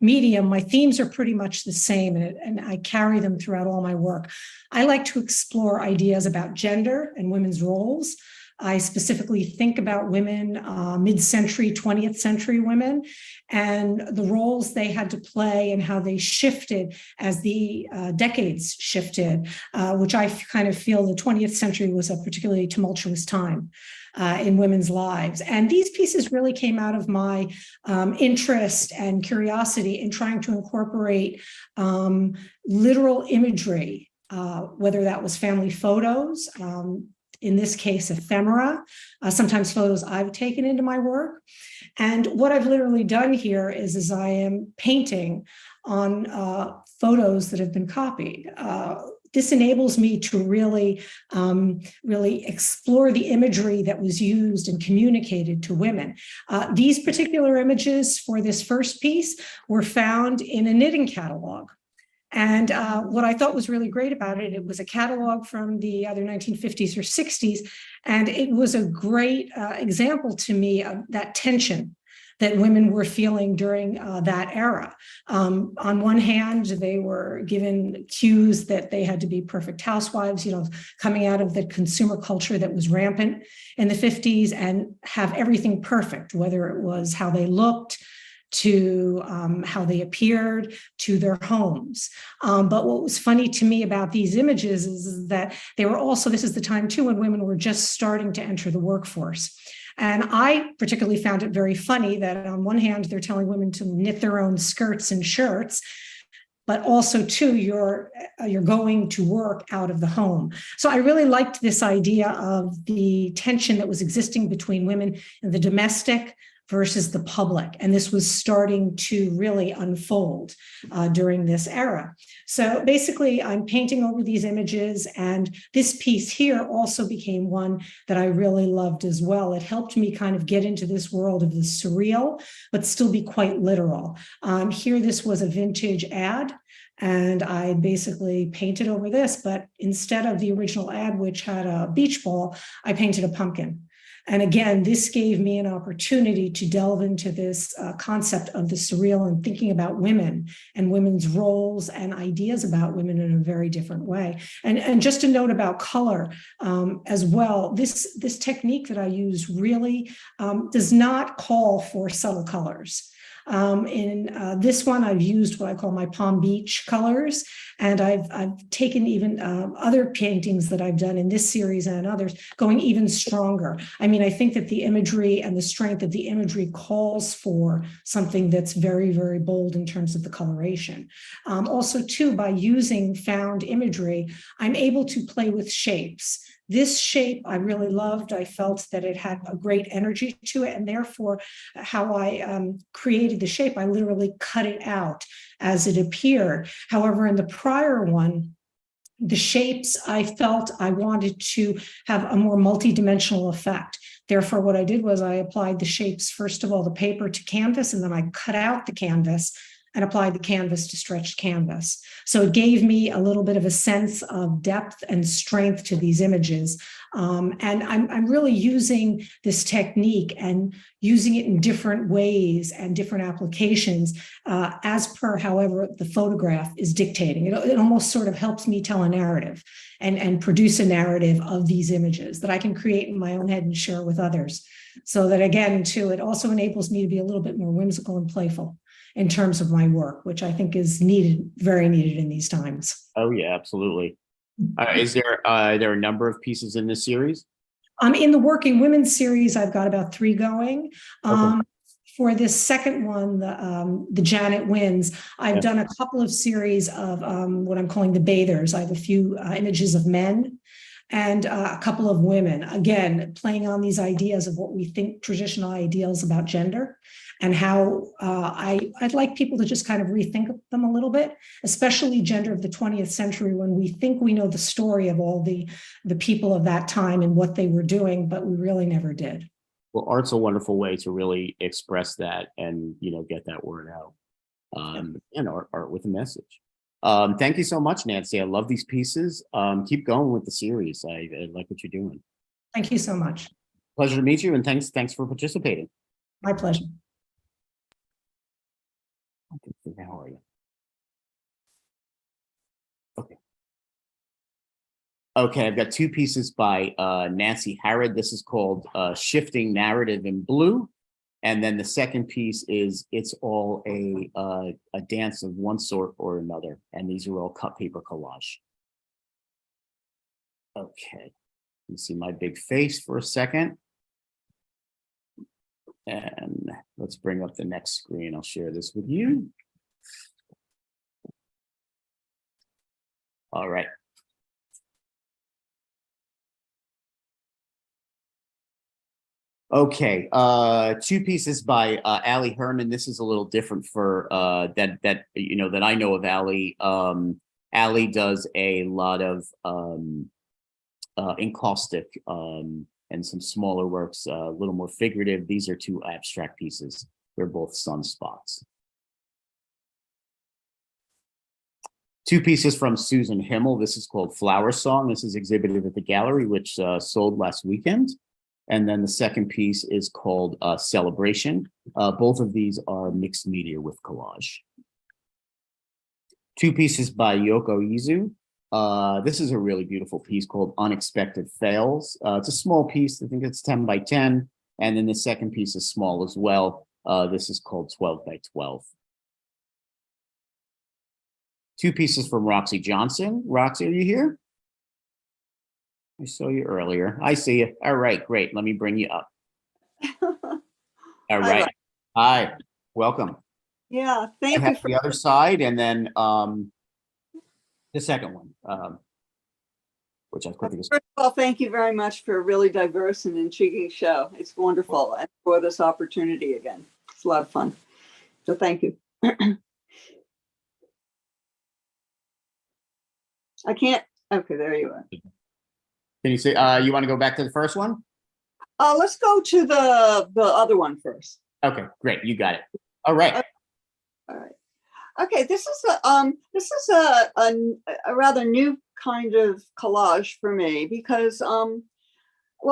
medium, my themes are pretty much the same, and I carry them throughout all my work. I like to explore ideas about gender and women's roles. I specifically think about women, mid-century, 20th century women, and the roles they had to play and how they shifted as the decades shifted, which I kind of feel the 20th century was a particularly tumultuous time in women's lives. And these pieces really came out of my interest and curiosity in trying to incorporate literal imagery, whether that was family photos, in this case, ephemera, sometimes photos I've taken into my work. And what I've literally done here is I am painting on photos that have been copied. This enables me to really explore the imagery that was used and communicated to women. These particular images for this first piece were found in a knitting catalog. And what I thought was really great about it, it was a catalog from the either 1950s or 60s, and it was a great example to me of that tension that women were feeling during that era. On one hand, they were given cues that they had to be perfect housewives, coming out of the consumer culture that was rampant in the 50s, and have everything perfect, whether it was how they looked, to how they appeared, to their homes. But what was funny to me about these images is that they were also, this is the time too when women were just starting to enter the workforce. And I particularly found it very funny that on one hand, they're telling women to knit their own skirts and shirts, but also too, you're going to work out of the home. So I really liked this idea of the tension that was existing between women in the domestic versus the public. And this was starting to really unfold during this era. So basically, I'm painting over these images, and this piece here also became one that I really loved as well. It helped me kind of get into this world of the surreal, but still be quite literal. Here, this was a vintage ad, and I basically painted over this, but instead of the original ad, which had a beach ball, I painted a pumpkin. And again, this gave me an opportunity to delve into this concept of the surreal and thinking about women and women's roles and ideas about women in a very different way. And just a note about color as well, this technique that I use really does not call for subtle colors. In this one, I've used what I call my Palm Beach colors, and I've taken even other paintings that I've done in this series and others, going even stronger. I mean, I think that the imagery and the strength of the imagery calls for something that's very, very bold in terms of the coloration. Also, too, by using found imagery, I'm able to play with shapes. This shape I really loved. I felt that it had a great energy to it, and therefore how I created the shape, I literally cut it out as it appeared. However, in the prior one, the shapes I felt I wanted to have a more multidimensional effect. Therefore, what I did was I applied the shapes, first of all, the paper to canvas, and then I cut out the canvas and applied the canvas to stretched canvas. So it gave me a little bit of a sense of depth and strength to these images. And I'm really using this technique and using it in different ways and different applications as per, however, the photograph is dictating. It almost sort of helps me tell a narrative and produce a narrative of these images that I can create in my own head and share with others. So that, again, too, it also enables me to be a little bit more whimsical and playful in terms of my work, which I think is needed, very needed in these times. Oh yeah, absolutely. Is there a number of pieces in this series? In the Working Women series, I've got about 3 going. Okay. For this second one, the Janet Wins, I've done a couple of series of what I'm calling the bathers. I have a few images of men, and a couple of women, again, playing on these ideas of what we think traditional ideals about gender, and how I'd like people to just kind of rethink them a little bit, especially gender of the 20th century, when we think we know the story of all the people of that time and what they were doing, but we really never did. Well, art's a wonderful way to really express that and, get that word out. And art with a message. Thank you so much, Nancy. I love these pieces. Keep going with the series. I like what you're doing. Thank you so much. Pleasure to meet you, and thanks for participating. My pleasure. How are you? Okay, I've got two pieces by Nancy Harrod. This is called Shifting Narrative in Blue. And then the second piece is It's All a Dance of One Sort or Another. And these are all cut paper collage. Okay, you see my big face for a second. And let's bring up the next screen. I'll share this with you. All right. Okay, two pieces by Allie Herman. This is a little different for that I know of Allie. Allie does a lot of encaustic and some smaller works, a little more figurative. These are two abstract pieces. They're both sunspots. Two pieces from Susan Himmel. This is called Flower Song. This is exhibited at the gallery, which sold last weekend. And then the second piece is called Celebration. Both of these are mixed media with collage. Two pieces by Yoko Izu. This is a really beautiful piece called Unexpected Fails. It's a small piece. I think it's 10 by 10. And then the second piece is small as well. This is called 12 by 12. Two pieces from Roxy Johnson. Roxy, are you here? I saw you earlier. I see you. All right, great. Let me bring you up. All right. Hi, welcome. Yeah, thank I you have for the other side, and then the second one, which I quickly just. First of all, thank you very much for a really diverse and intriguing show. It's wonderful, and for this opportunity again. It's a lot of fun. So thank you. I can't. Okay, there you are. Can you say you want to go back to the first one? Let's go to the other one first. Okay, great. You got it. All right. All right. Okay, this is a rather new kind of collage for me because well,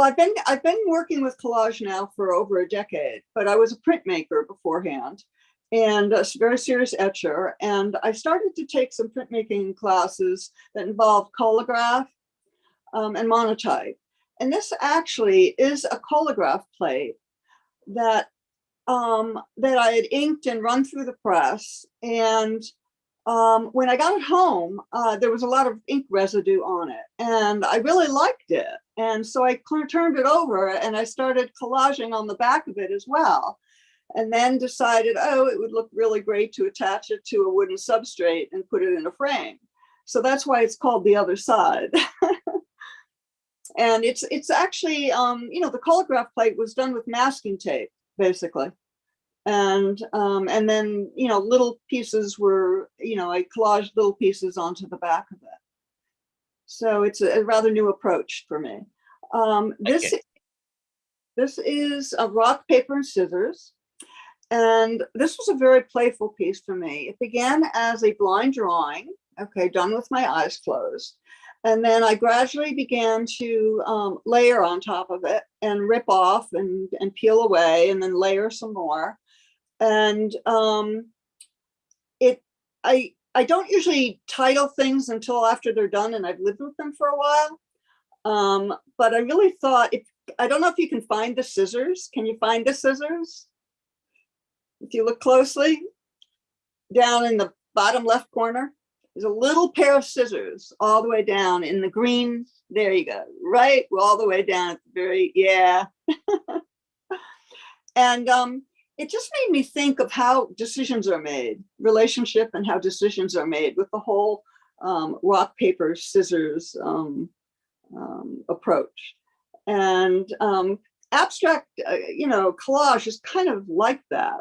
I've been working with collage now for over a decade, but I was a printmaker beforehand and a very serious etcher, and I started to take some printmaking classes that involved collage and monotype. And this actually is a collage plate that I had inked and run through the press. And when I got it home, there was a lot of ink residue on it, and I really liked it. And so I turned it over and I started collaging on the back of it as well. And then decided, oh, it would look really great to attach it to a wooden substrate and put it in a frame. So that's why it's called The Other Side. And it's actually, the collage plate was done with masking tape, basically. And then, little pieces were, I collaged little pieces onto the back of it. So it's a rather new approach for me. This is a rock, paper, and scissors. And this was a very playful piece for me. It began as a blind drawing, okay, done with my eyes closed. And then I gradually began to layer on top of it and rip off and peel away and then layer some more. And I don't usually title things until after they're done and I've lived with them for a while. But I really thought, I don't know if you can find the scissors. Can you find the scissors? If you look closely, down in the bottom left corner, there's a little pair of scissors all the way down in the green. There you go. Right. All the way down at the very, yeah. And it just made me think of how decisions are made, relationship and how decisions are made with the whole rock, paper, scissors approach. And abstract, collage is kind of like that.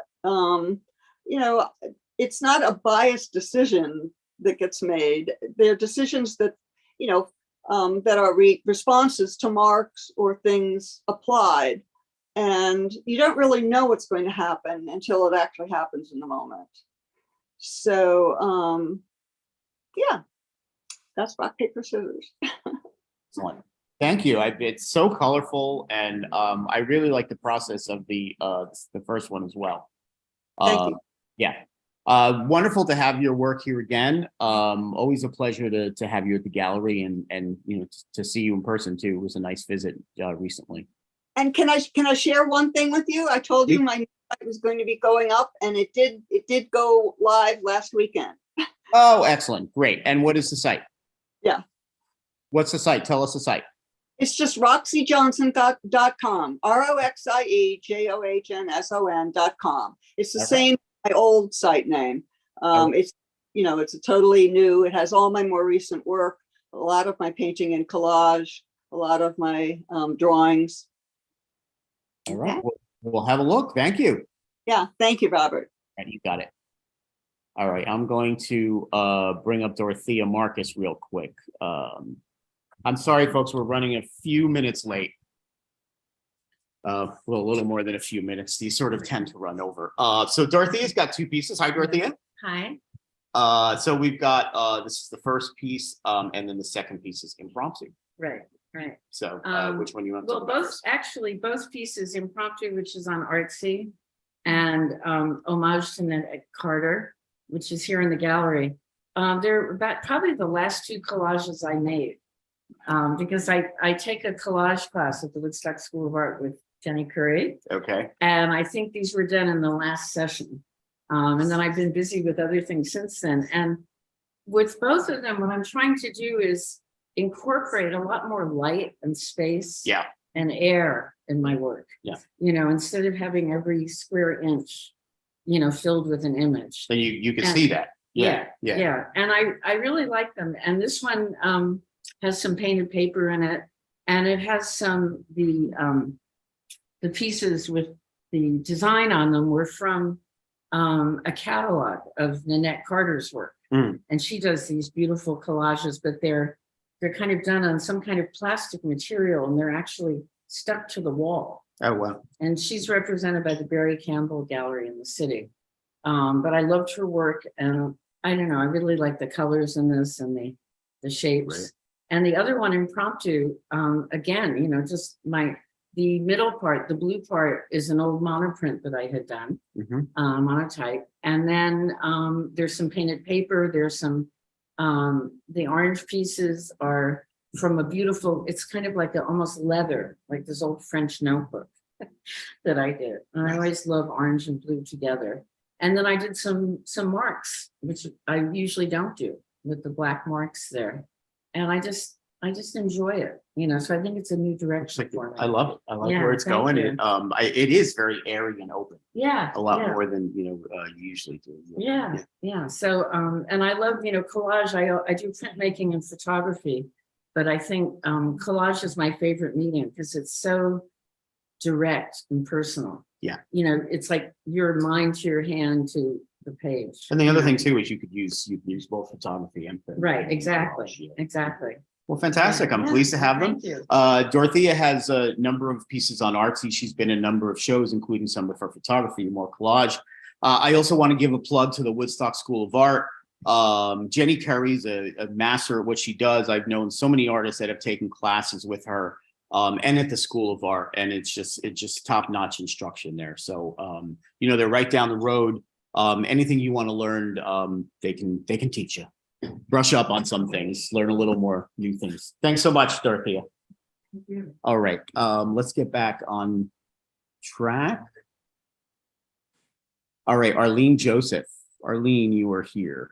It's not a biased decision that gets made. They're decisions that, that are responses to marks or things applied. And you don't really know what's going to happen until it actually happens in the moment. So, yeah, that's rock, paper, scissors. Excellent. Thank you. It's so colorful, and I really like the process of the first one as well. Thank you. Yeah. Wonderful to have your work here again. Always a pleasure to have you at the gallery, and to see you in person too. It was a nice visit recently. And can I share one thing with you? I told you my new site was going to be going up, and it did go live last weekend. Oh, excellent. Great. And what is the site? Yeah. What's the site? Tell us the site. It's just roxyjohnson.com, ROXIEJOHNSON.com. It's the same as my old site name. It's a totally new, it has all my more recent work, a lot of my painting and collage, a lot of my drawings. All right. We'll have a look. Thank you. Yeah. Thank you, Robert. All right, you got it. All right. I'm going to bring up Dorothea Marcus real quick. I'm sorry, folks, we're running a few minutes late. Well, a little more than a few minutes. These sort of tend to run over. So Dorothea's got two pieces. Hi, Dorothea. Hi. So we've got, this is the first piece, and then the second piece is impromptu. Right. So which one you want to Well, talk about? both pieces, impromptu, which is on Artsy, and homage to Ned Carter, which is here in the gallery. They're about probably the last two collages I made, because I take a collage class at the Woodstock School of Art with Jenny Curry. Okay. And I think these were done in the last session. And then I've been busy with other things since then. And with both of them, what I'm trying to do is incorporate a lot more light and space and air in my work. Yeah. Instead of having every square inch, filled with an image. So you can see that. Yeah. And I really like them. And this one has some painted paper in it, and it has some, the pieces with the design on them were from a catalog of Nanette Carter's work. And she does these beautiful collages, but they're kind of done on some kind of plastic material, and they're actually stuck to the wall. Oh, wow. And she's represented by the Barry Campbell Gallery in the city. But I loved her work, and I don't know, I really like the colors in this and the shapes. Right. And the other one, impromptu, again, just the middle part, the blue part, is an old monoprint that I had done, monotype. And then there's some painted paper, there's some, the orange pieces are from a beautiful, it's kind of like almost leather, like this old French notebook that I did. And I always love orange and blue together. And then I did some marks, which I usually don't do, with the black marks there. And I just enjoy it, so I think it's a new direction for me. I love it. I like where it's going. It is very airy and open. Yeah. A lot more than you usually do. Yeah. So and I love, collage. I do printmaking and photography, but I think collage is my favorite medium because it's so direct and personal. Yeah. It's like your mind to your hand to the page. And the other thing too is you could use both photography and print. Right. Exactly. Well, fantastic. I'm pleased to have them. Thank you. Dorothea has a number of pieces on Artsy. She's been in a number of shows, including some of her photography, more collage. I also want to give a plug to the Woodstock School of Art. Jenny Curry's a master at what she does. I've known so many artists that have taken classes with her and at the School of Art, and it's just top-notch instruction there. So, they're right down the road. Anything you want to learn, they can teach you. Brush up on some things, learn a little more new things. Thanks so much, Dorothea. Thank you. All right, let's get back on track. All right, Arlene Joseph. Arlene, you are here.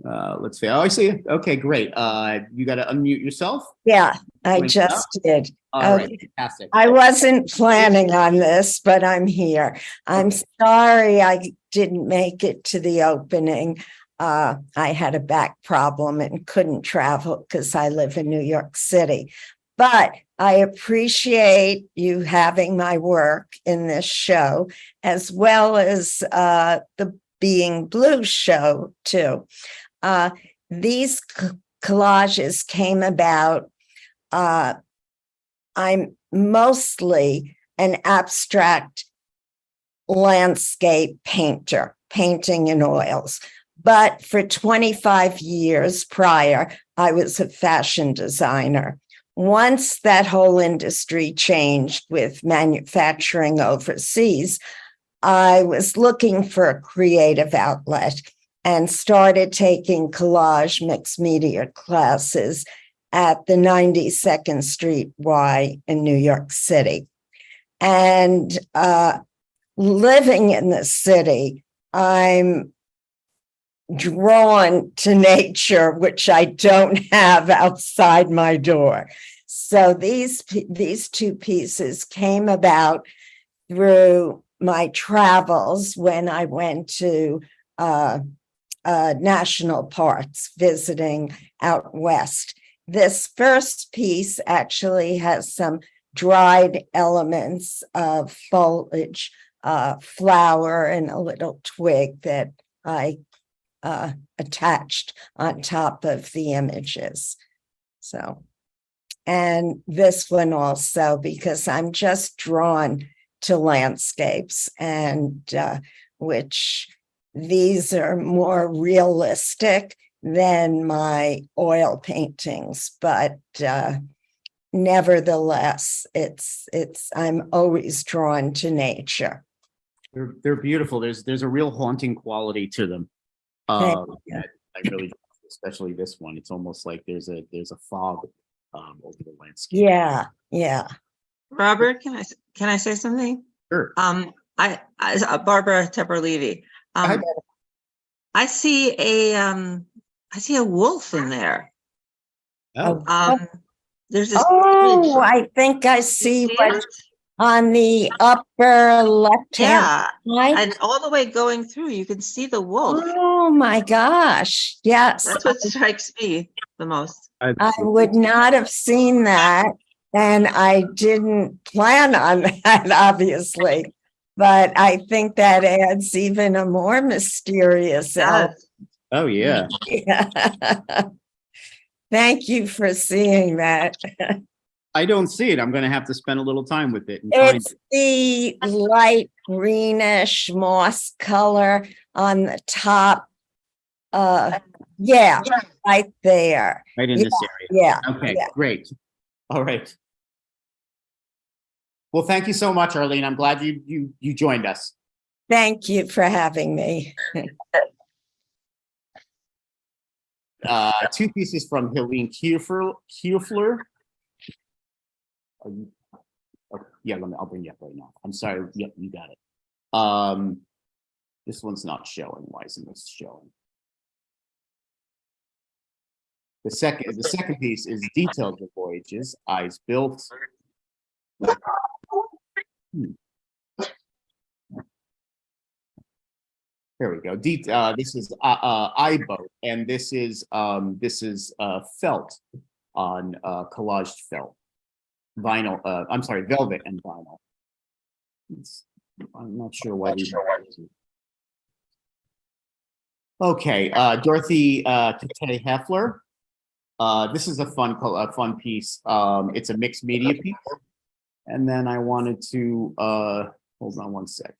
Let's see. Oh, I see you. Okay, great. You got to unmute yourself. Yeah, I just did. All right, fantastic. I wasn't planning on this, but I'm here. I'm sorry I didn't make it to the opening. I had a back problem and couldn't travel because I live in New York City. But I appreciate you having my work in this show, as well as the Being Blue show, too. These collages came about. I'm mostly an abstract landscape painter, painting in oils. But for 25 years prior, I was a fashion designer. Once that whole industry changed with manufacturing overseas, I was looking for a creative outlet and started taking collage mixed media classes at the 92nd Street Y in New York City. And living in the city, I'm drawn to nature, which I don't have outside my door. So these two pieces came about through my travels when I went to national parks, visiting out west. This first piece actually has some dried elements of foliage, flower, and a little twig that I attached on top of the images. So, and this one also, because I'm just drawn to landscapes, and which these are more realistic than my oil paintings, but nevertheless, I'm always drawn to nature. They're beautiful. There's a real haunting quality to them. I really, especially this one. It's almost like there's a fog over the landscape. Yeah. Robert, can I say something? Sure. I Barbara Tepper Levy. I see a wolf in there. Oh. There's this. I think I see what on the upper left hand side. And all the way going through, you can see the wolf. Oh my gosh! Yes, that's what strikes me the most. I would not have seen that, and I didn't plan on that, obviously. But I think that adds even a more mysterious element. Oh yeah. Thank you for seeing that. I don't see it. I'm going to have to spend a little time with it. And it's the light greenish moss color on the top. Right there. Right in this area. Yeah. Okay, great. All right. Well, thank you so much, Arlene. I'm glad you joined us. Thank you for having me. Two pieces from Helene Kiefler. Yeah, I'll bring you up right now. I'm sorry. Yep, you got it. This one's not showing. Why isn't this showing? The second piece is Detailed of Voyages, Eyes Built. There we go. This is iBoat, and this is felt on collaged felt, vinyl. I'm sorry, velvet and vinyl. I'm not sure why these are. Okay, Dorothy Heffler. This is a fun piece. It's a mixed media piece, and then I wanted to hold on one sec.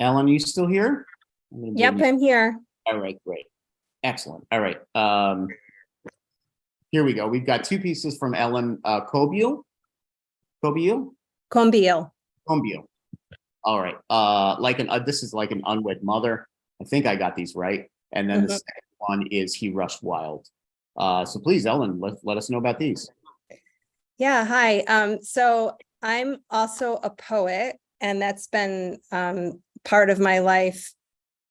Ellen, you still here? Yep, I'm here. All right, great. Excellent. All right. Here we go. We've got two pieces from Ellen Cambio. All right. This is like an unwed mother. I think I got these right. And then the second one is He Rushed Wild. So please, Ellen, let us know about these. Yeah, hi. So I'm also a poet, and that's been part of my life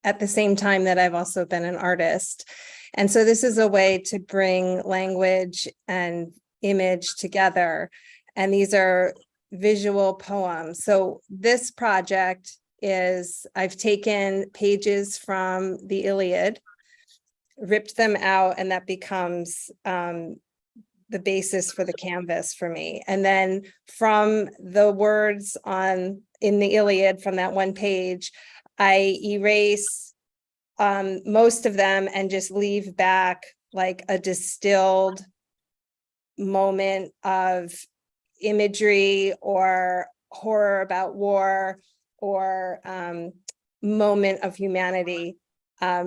at the same time that I've also been an artist. And so this is a way to bring language and image together. And these are visual poems. So this project is I've taken pages from the Iliad, ripped them out, and that becomes the basis for the canvas for me. And then from the words in the Iliad, from that one page, I erase most of them and just leave back like a distilled moment of imagery or horror about war or moment of humanity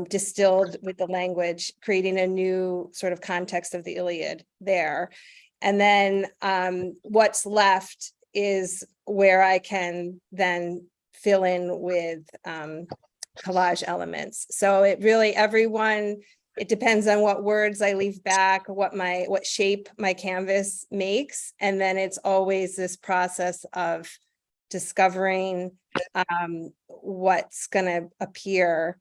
distilled with the language, creating a new sort of context of the Iliad there. And then what's left is where I can then fill in with collage elements. So it really, it depends on what words I leave back, what shape my canvas makes. And then it's always this process of discovering what's going to appear.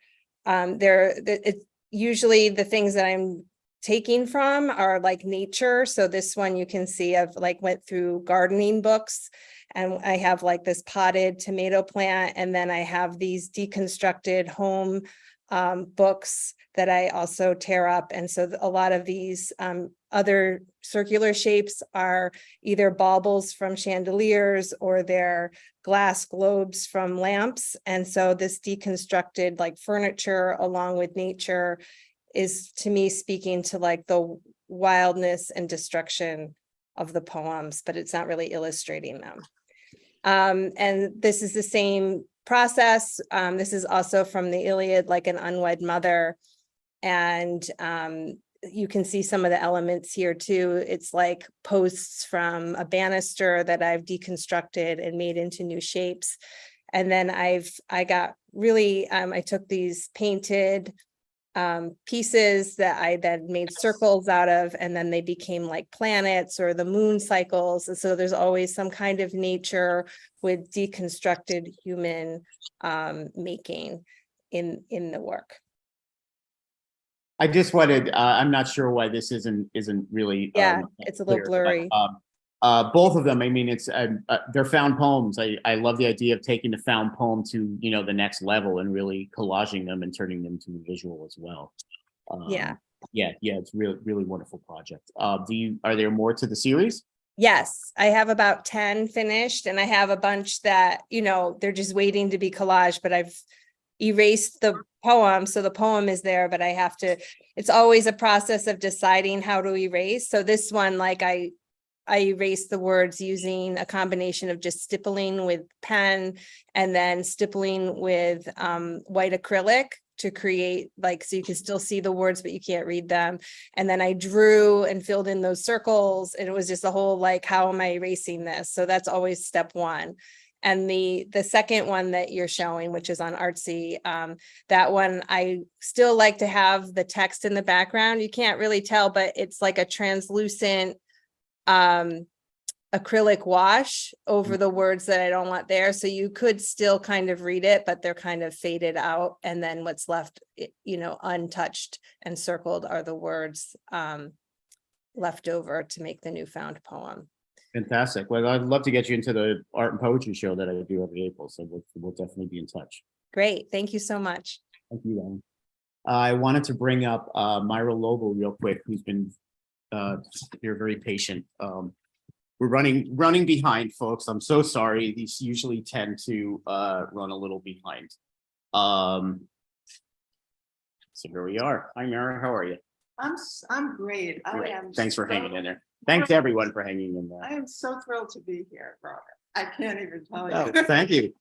Usually the things that I'm taking from are like nature. So this one you can see I've like went through gardening books, and I have like this potted tomato plant, and then I have these deconstructed home books that I also tear up. And so a lot of these other circular shapes are either baubles from chandeliers or they're glass globes from lamps. And so this deconstructed like furniture along with nature is to me speaking to like the wildness and destruction of the poems, but it's not really illustrating them. And this is the same process. This is also from the Iliad, like an unwed mother. And you can see some of the elements here too. It's like posts from a banister that I've deconstructed and made into new shapes. And then I took these painted pieces that I then made circles out of, and then they became like planets or the moon cycles. And so there's always some kind of nature with deconstructed human making in the work. I just wanted, I'm not sure why this isn't really. Yeah, it's a little blurry. But, both of them, I mean, they're found poems. I love the idea of taking the found poem to, the next level and really collaging them and turning them to a visual as well. Yeah, it's really wonderful project. Are there more to the series? Yes, I have about 10 finished, and I have a bunch that, they're just waiting to be collaged, but I've erased the poem. So the poem is there, but it's always a process of deciding how to erase. So this one, like I erased the words using a combination of just stippling with pen and then stippling with white acrylic to create so you can still see the words, but you can't read them. And then I drew and filled in those circles, and it was just a whole, how am I erasing this? So that's always step one. And the second one that you're showing, which is on Artsy, that one, I still like to have the text in the background. You can't really tell, but it's like a translucent acrylic wash over the words that I don't want there. So you could still kind of read it, but they're kind of faded out. And then what's left, untouched and circled are the words left over to make the newfound poem. Fantastic. Well, I'd love to get you into the art and poetry show that I do every April. So we'll definitely be in touch. Great. Thank you so much. Thank you, Ellen. I wanted to bring up Myra Lobel real quick, who's been you're very patient. We're running behind, folks. I'm so sorry. These usually tend to run a little behind. So here we are. Hi, Myra. How are you? I'm great. Great. Thanks for hanging in there. Thanks everyone for hanging in there. I am so thrilled to be here, Robert. I can't even tell you. Oh, thank you.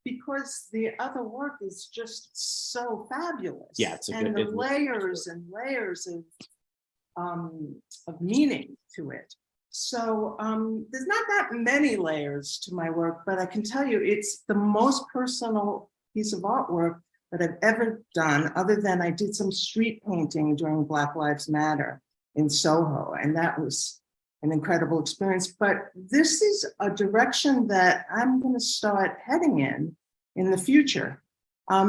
Because the other work is just so fabulous. Yeah, it's and the layers and layers of meaning to it. So there's not that many layers to my work, but I can tell you it's the most personal piece of artwork that I've ever done, other than I did some street painting during Black Lives Matter in Soho, and that was an incredible experience. But this is a direction that I'm going to start heading in the future,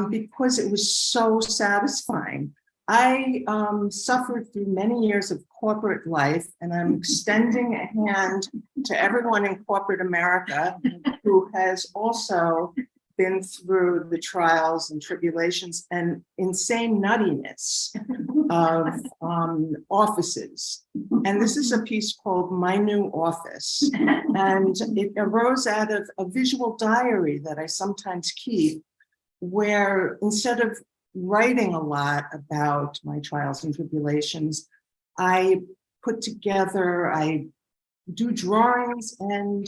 because it was so satisfying. I suffered through many years of corporate life, and I'm extending a hand to everyone in corporate America who has also been through the trials and tribulations and insane nuttiness of offices. And this is a piece called My New Office. And it arose out of a visual diary that I sometimes keep, where instead of writing a lot about my trials and tribulations, I do drawings and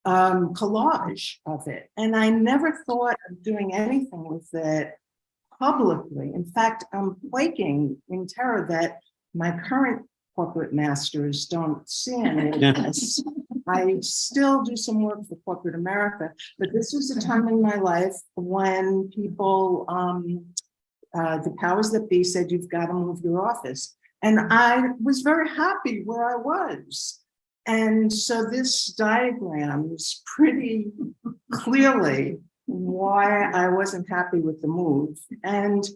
collage of it. And I never thought of doing anything with it publicly. In fact, I'm quaking in terror that my current corporate masters don't see any of this. I still do some work for corporate America, but this was a time in my life when people, the powers that be said, you've got to move your office. And I was very happy where I was. And so this diagram is pretty clearly why I wasn't happy with the move. And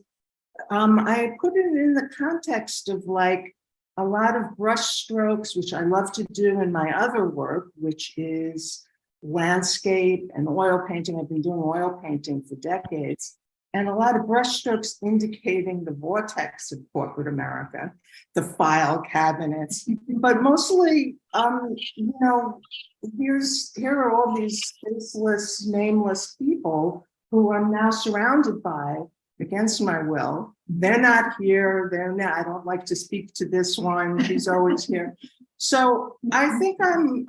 I put it in the context of like a lot of brush strokes, which I love to do in my other work, which is landscape and oil painting. I've been doing oil painting for decades. And a lot of brushstrokes indicating the vortex of corporate America, the file cabinets, but mostly, you know, here are all these faceless, nameless people who I'm now surrounded by against my will. They're not here. I don't like to speak to this one. She's always here. So I think I'm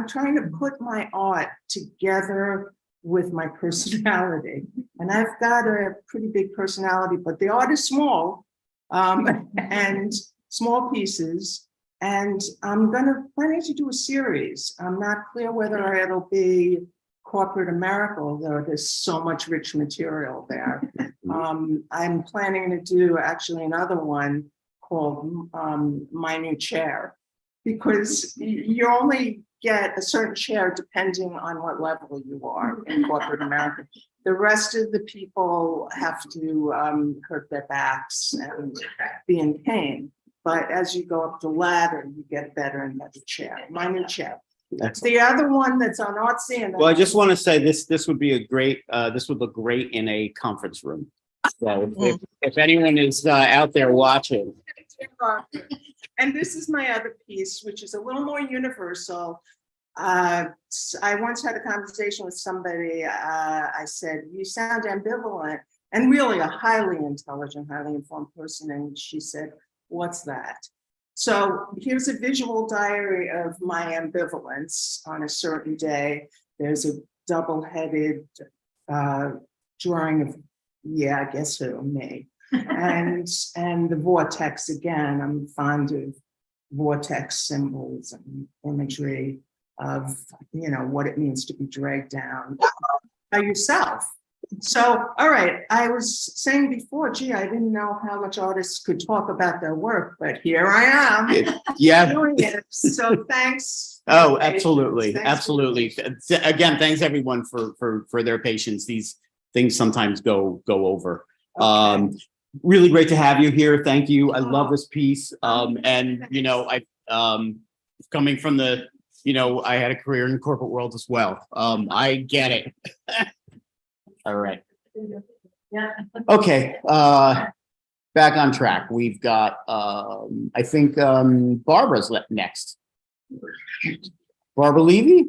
trying to put my art together with my personality. And I've got a pretty big personality, but the art is small and small pieces. And I'm planning to do a series. I'm not clear whether it'll be corporate America, although there's so much rich material there. I'm planning to do actually another one called My New Chair, because you only get a certain chair depending on what level you are in corporate America. The rest of the people have to hurt their backs and be in pain. But as you go up the ladder, you get better and better chair. My new chair. That's the other one that's on Artsy. And well, I just want to say this would be a great, this would look great in a conference room. So if anyone is out there watching. And this is my other piece, which is a little more universal. I once had a conversation with somebody. I said, you sound ambivalent, and really a highly intelligent, highly informed person. And she said, what's that? So here's a visual diary of my ambivalence on a certain day. There's a double-headed drawing of, yeah, I guess who, me. And the vortex again. I'm fond of vortex symbols and imagery of, you know, what it means to be dragged down by yourself. So, all right, I was saying before, gee, I didn't know how much artists could talk about their work, but here I am. Yeah. Doing it. So thanks. Oh, absolutely. Thanks Absolutely. Again, thanks everyone for their patience. These things sometimes go over. Okay. Really great to have you here. Thank you. I love this piece. And you know, coming from the, you know, I had a career in the corporate world as well. I get it. All right. Yeah. Okay. Back on track. We've got, I think Barbara's next. Barbara Levy?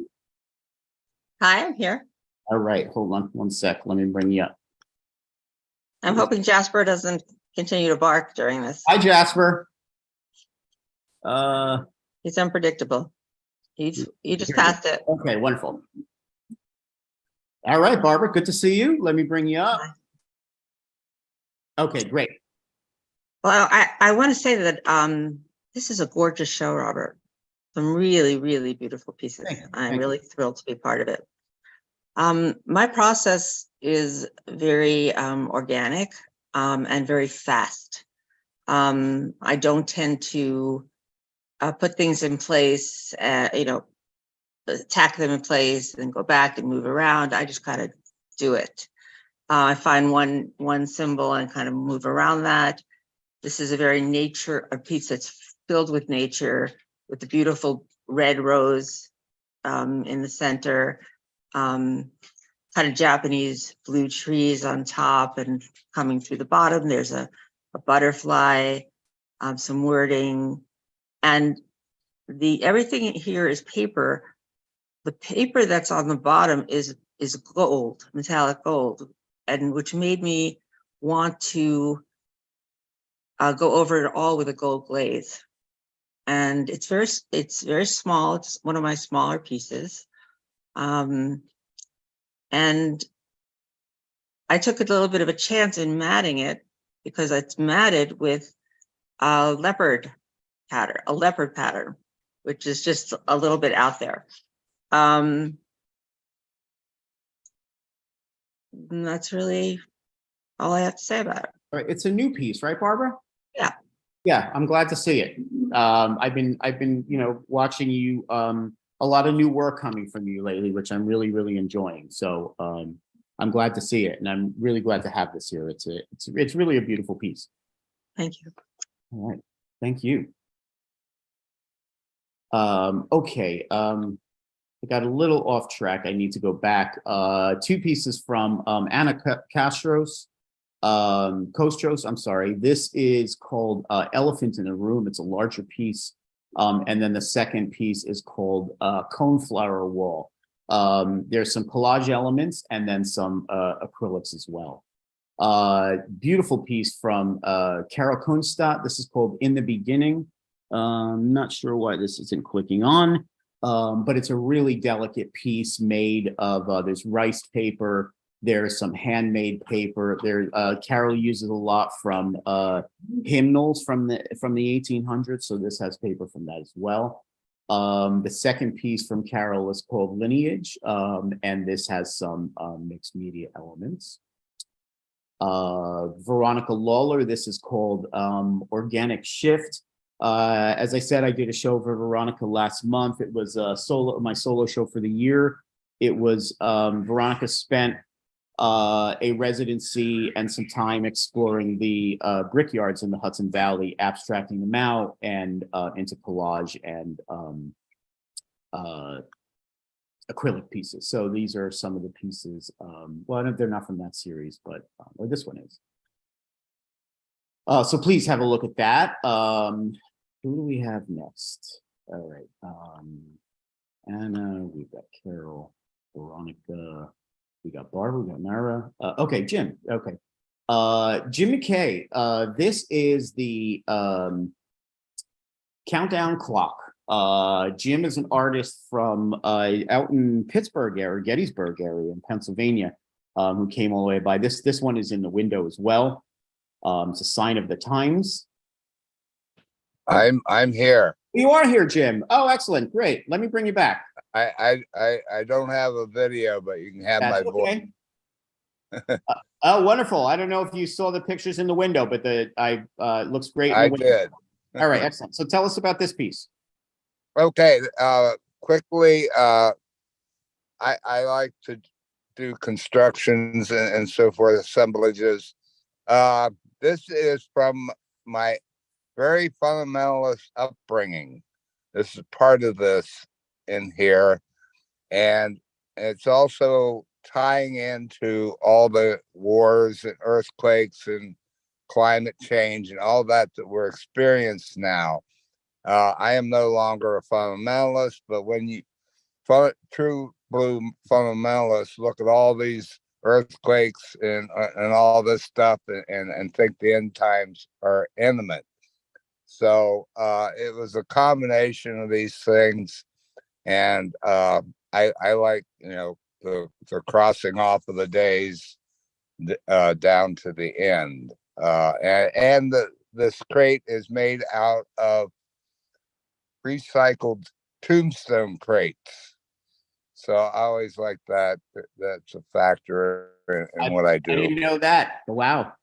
Hi, I'm here. All right. Hold on one sec. Let me bring you up. I'm hoping Jasper doesn't continue to bark during this. Hi, Jasper. He's unpredictable. You just passed it. Okay, wonderful. All right, Barbara, good to see you. Let me bring you up. Okay, great. Well, I want to say that this is a gorgeous show, Robert. Some really, really beautiful pieces. I'm really thrilled to be part of it. My process is very organic and very fast. I don't tend to put things in place, you know, tack them in place and go back and move around. I just kind of do it. I find one symbol and kind of move around that. This is a very a piece that's filled with nature, with the beautiful red rose in the center, kind of Japanese blue trees on top, and coming through the bottom, there's a butterfly, some wording, and everything here is paper. The paper that's on the bottom is gold, metallic gold, and which made me want to go over it all with a gold glaze. And it's very small. It's one of my smaller pieces. And I took a little bit of a chance in matting it because it's matted with a leopard pattern, which is just a little bit out there. And that's really all I have to say about it. All right, it's a new piece, right, Barbara? Yeah. Yeah, I'm glad to see it. I've been, watching you, a lot of new work coming from you lately, which I'm really, really enjoying. So I'm glad to see it, and I'm really glad to have this here. It's really a beautiful piece. Thank you. All right, thank you. Okay, I got a little off track. I need to go back. Two pieces from Anna Kostros. I'm sorry. This is called Elephant in a Room. It's a larger piece. And then the second piece is called Coneflower Wall. There's some collage elements and then some acrylics as well. Beautiful piece from Carol Kunstadt. This is called In the Beginning. I'm not sure why this isn't clicking on, but it's a really delicate piece made of, there's rice paper, there's some handmade paper. Carol uses a lot from hymnals from the 1800s, so this has paper from that as well. The second piece from Carol is called Lineage, and this has some mixed media elements. Veronica Lawler, this is called Organic Shift. As I said, I did a show for Veronica last month. It was my solo show for the year. It was Veronica spent a residency and some time exploring the brickyards in the Hudson Valley, abstracting them out and into collage and acrylic pieces. So these are some of the pieces. Well, they're not from that series, but or this one is. So please have a look at that. Who do we have next? All right. Anna, we've got Carol, Veronica, we got Barbara, we got Myra. Okay, Jim. Okay. Jim McKay. This is the countdown clock. Jim is an artist from out in Pittsburgh area, Gettysburg area in Pennsylvania, who came all the way by. This one is in the window as well. It's a sign of the times. I'm here. You are here, Jim. Oh, excellent. Great. Let me bring you back. I don't have a video, but you can have That's my okay. voice. Oh, wonderful. I don't know if you saw the pictures in the window, but it looks great. I did. All right, excellent. So tell us about this piece. Okay, quickly, I like to do constructions and so forth, assemblages. This is from my very fundamentalist upbringing. This is part of this in here, and it's also tying into all the wars and earthquakes and climate change and all that we're experiencing now. I am no longer a fundamentalist, but when you true blue fundamentalists look at all these earthquakes and all this stuff and think the end times are imminent. So it was a combination of these things, and I like, the crossing off of the days down to the end, and this crate is made out of recycled tombstone crates. So I always like that. That's a factor in what I do. I didn't know that. Wow.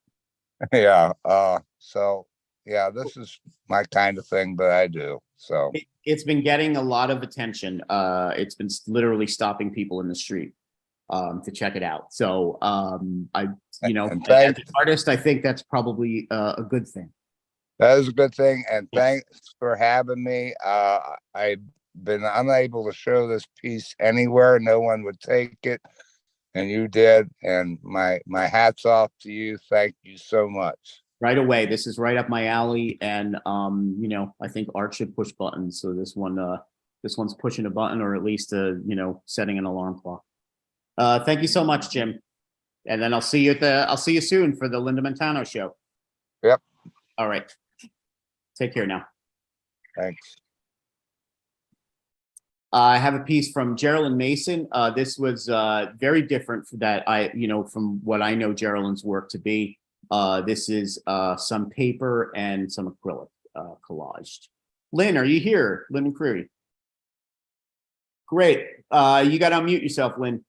Yeah. So yeah, this is my kind of thing that I do. So it's been getting a lot of attention. It's been literally stopping people in the street to check it out. So as an artist, I think that's probably a good thing. That is a good thing, and thanks for having me. I've been unable to show this piece anywhere. No one would take it, and you did. And my hat's off to you. Thank you so much. Right away. This is right up my alley, and you know, I think art should push buttons. So this one's pushing a button, or at least you know, setting an alarm clock. Thank you so much, Jim. And then I'll see you soon for the Linda Montano show. Yep. All right. Take care now. Thanks. I have a piece from Geraldine Mason. This was very different from what I know Geraldine's work to be. This is some paper and some acrylic collaged. Lynn, are you here? Lynn Curry. Great. You got to unmute yourself, Lynn.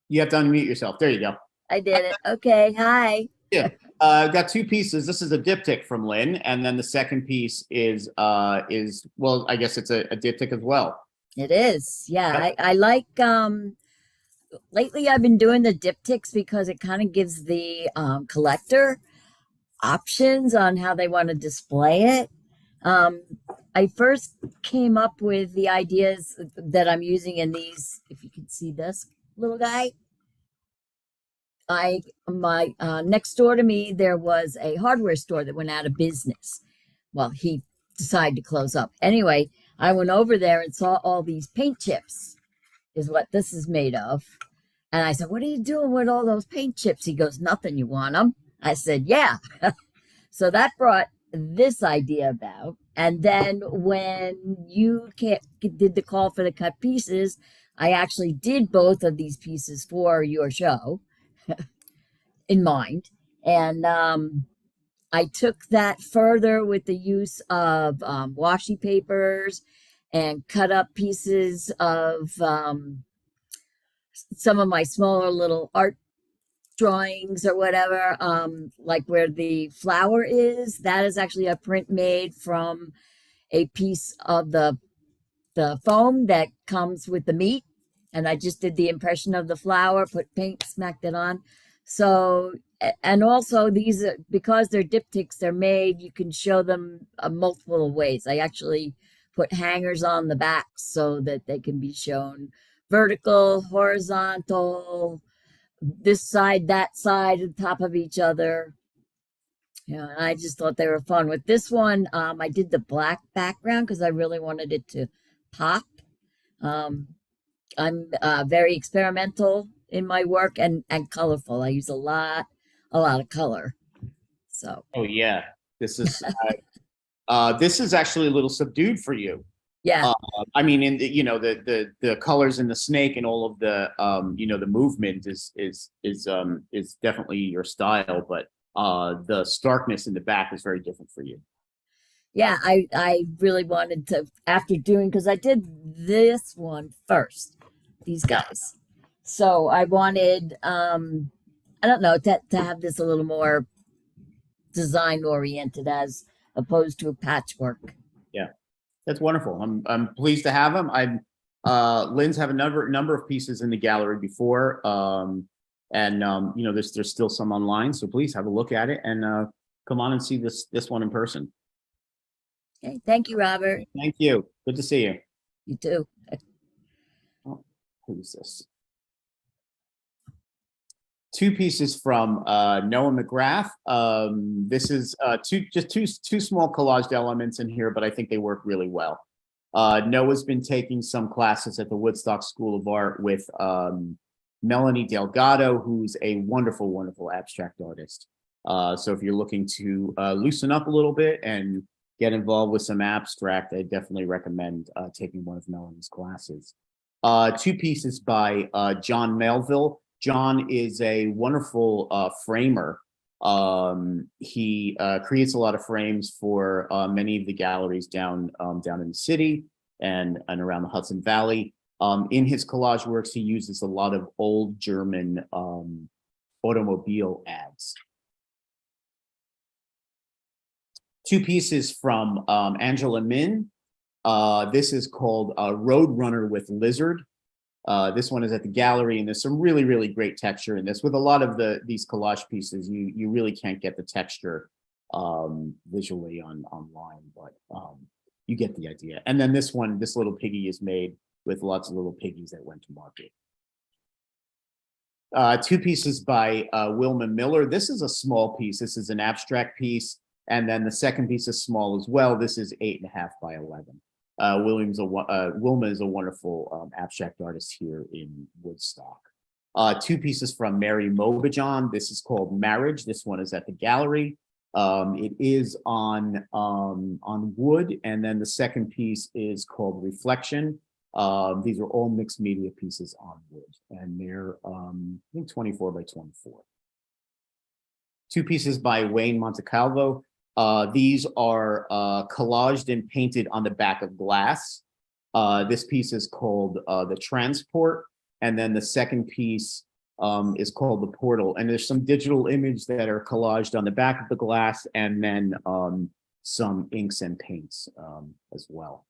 You have to unmute yourself. There you go. I did it. Okay. Hi. Yeah. I've got two pieces. This is a diptych from Lynn, and then the second piece is well, I guess it's a diptych as well. It is. Yeah. I like lately I've been doing the diptychs because it kind of gives the collector options on how they want to display it. I first came up with the ideas that I'm using in these, if you can see this little guy. Next door to me, there was a hardware store that went out of business. Well, he decided to close up. Anyway, I went over there and saw all these paint chips is what this is made of. And I said, what are you doing with all those paint chips? He goes, nothing, you want them? I said, yeah. So that brought this idea about. And then when you did the call for the cut pieces, I actually did both of these pieces for your show in mind. And I took that further with the use of washi papers and cut up pieces of some of my smaller little art drawings or whatever, like where the flower is. That is actually a print made from a piece of the foam that comes with the meat. And I just did the impression of the flower, put paint, smacked it on. So, and also these, because they're diptychs, they're made, you can show them multiple ways. I actually put hangers on the back so that they can be shown vertical, horizontal, this side, that side, on top of each other. Yeah, I just thought they were fun. With this one, I did the black background because I really wanted it to pop. I'm very experimental in my work and colorful. I use a lot of color. So. Oh yeah, this is this is actually a little subdued for you. Yeah. I mean, in the, you know, the colors in the snake and all of the you know, the movement is definitely your style, but the starkness in the back is very different for you. Yeah, I really wanted to, after doing, because I did this one first, these guys. So I wanted, I don't know, to have this a little more design oriented as opposed to a patchwork. Yeah, that's wonderful. I'm pleased to have them. Lynn's have a number of pieces in the gallery before, and you know, there's still some online. So please have a look at it and come on and see this one in person. Okay, thank you, Robert. Thank you. Good to see you. You too. Oh, who's this? Two pieces from Noah McGrath. This is two small collaged elements in here, but I think they work really well. Noah's been taking some classes at the Woodstock School of Art with Melanie Delgado, who's a wonderful, wonderful abstract artist. So if you're looking to loosen up a little bit and get involved with some abstract, I definitely recommend taking one of Melanie's classes. Two pieces by John Melville. John is a wonderful framer. He creates a lot of frames for many of the galleries down in the city and around the Hudson Valley. In his collage works, he uses a lot of old German automobile ads. Two pieces from Angela Min. This is called Roadrunner with Lizard. This one is at the gallery, and there's some really, really great texture in this. With a lot of these collage pieces, you really can't get the texture visually online, but you get the idea. And then this one, this little piggy is made with lots of little piggies that went to market. Two pieces by Wilma Miller. This is a small piece. This is an abstract piece. And then the second piece is small as well. This is 8.5 by 11. Wilma is a wonderful abstract artist here in Woodstock. Two pieces from Mary Mobajon. This is called Marriage. This one is at the gallery. It is on wood. And then the second piece is called Reflection. These are all mixed media pieces on wood, and they're I think 24 by 24. Two pieces by Wayne Montecalvo. These are collaged and painted on the back of glass. This piece is called The Transport, and then the second piece is called The Portal. And there's some digital image that are collaged on the back of the glass, and then some inks and paints as well.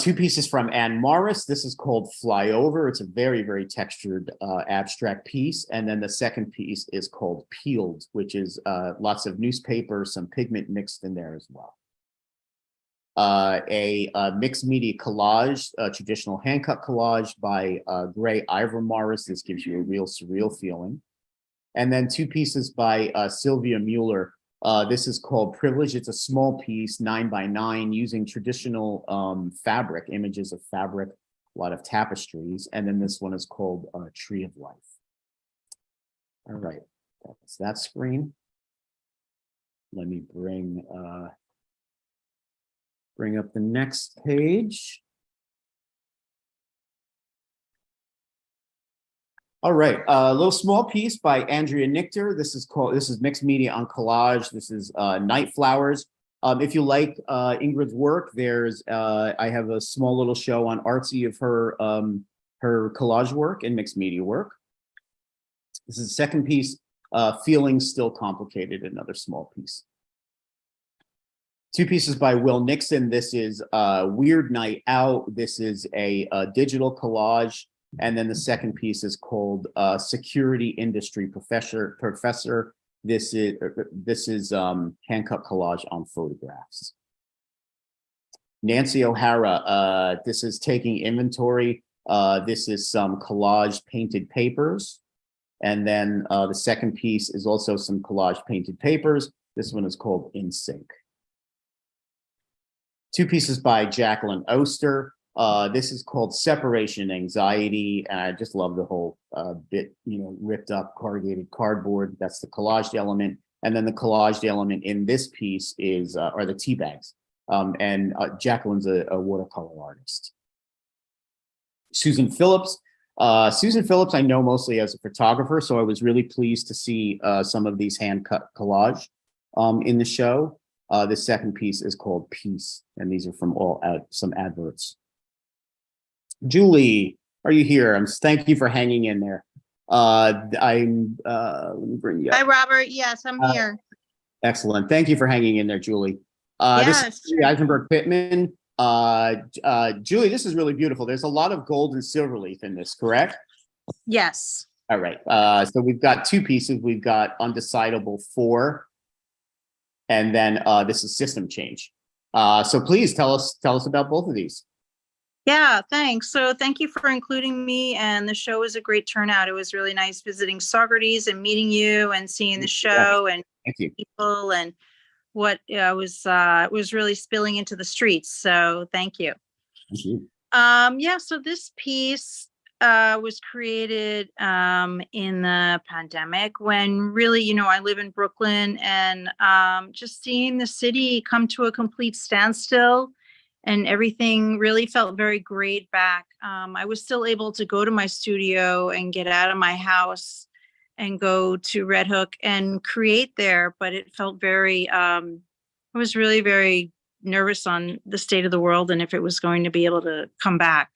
Two pieces from Anne Morris. This is called Flyover. It's a very, very textured abstract piece. And then the second piece is called Peeled, which is lots of newspaper, some pigment mixed in there as well. A mixed media collage, a traditional hand-cut collage by Gray Ivor Morris. This gives you a real surreal feeling. And then two pieces by Sylvia Mueller. This is called Privilege. It's a small piece, 9 by 9, using traditional fabric, images of fabric, a lot of tapestries. And then this one is called Tree of Life. All right, that's that screen. Let me bring up the next page. All right, a little small piece by Andrea Nichter. This is mixed media on collage. This is Night Flowers. If you like Ingrid's work, I have a small little show on Artsy of her collage work and mixed media work. This is the second piece, Feelings Still Complicated, another small piece. Two pieces by Will Nixon. This is Weird Night Out. This is a digital collage. And then the second piece is called Security Industry Professor. This is hand-cut collage on photographs. Nancy O'Hara, this is Taking Inventory. This is some collage painted papers. And then the second piece is also some collage painted papers. This one is called In Sync. Two pieces by Jacqueline Oster. This is called Separation Anxiety, and I just love the whole bit, ripped up corrugated cardboard. That's the collaged element, and then the collaged element in this piece are the tea bags. And Jacqueline's a watercolor artist. Susan Phillips. Susan Phillips, I know mostly as a photographer, so I was really pleased to see some of these hand-cut collage in the show. The second piece is called Peace, and these are from some adverts. Julie, are you here? Thank you for hanging in there. Let me bring you up. Hi, Robert. Yes, I'm here. Excellent. Thank you for hanging in there, Julie. This is sure. Eisenberg Pittman. Julie, this is really beautiful. There's a lot of gold and silver leaf in this, correct? Yes. All right. So we've got two pieces. We've got Undecidable 4, and then this is System Change. So please tell us about both of these. Yeah, thanks. So thank you for including me, and the show was a great turnout. It was really nice visiting Socrates and meeting you and seeing the show and people and what was really spilling into the streets. So thank you. Thank you. Yeah, so this piece was created in the pandemic when really, I live in Brooklyn, and just seeing the city come to a complete standstill. And everything really felt very great back. I was still able to go to my studio and get out of my house and go to Red Hook and create there, but it felt very, I was really very nervous on the state of the world and if it was going to be able to come back.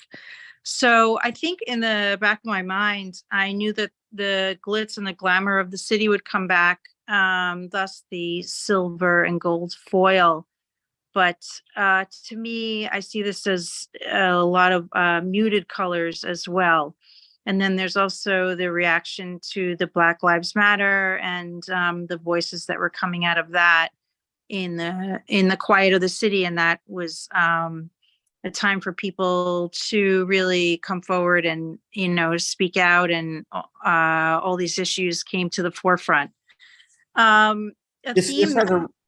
So I think in the back of my mind, I knew that the glitz and the glamour of the city would come back, thus the silver and gold foil. But to me, I see this as a lot of muted colors as well. And then there's also the reaction to the Black Lives Matter and the voices that were coming out of that in the quiet of the city. And that was a time for people to really come forward and, you know, speak out, and all these issues came to the forefront.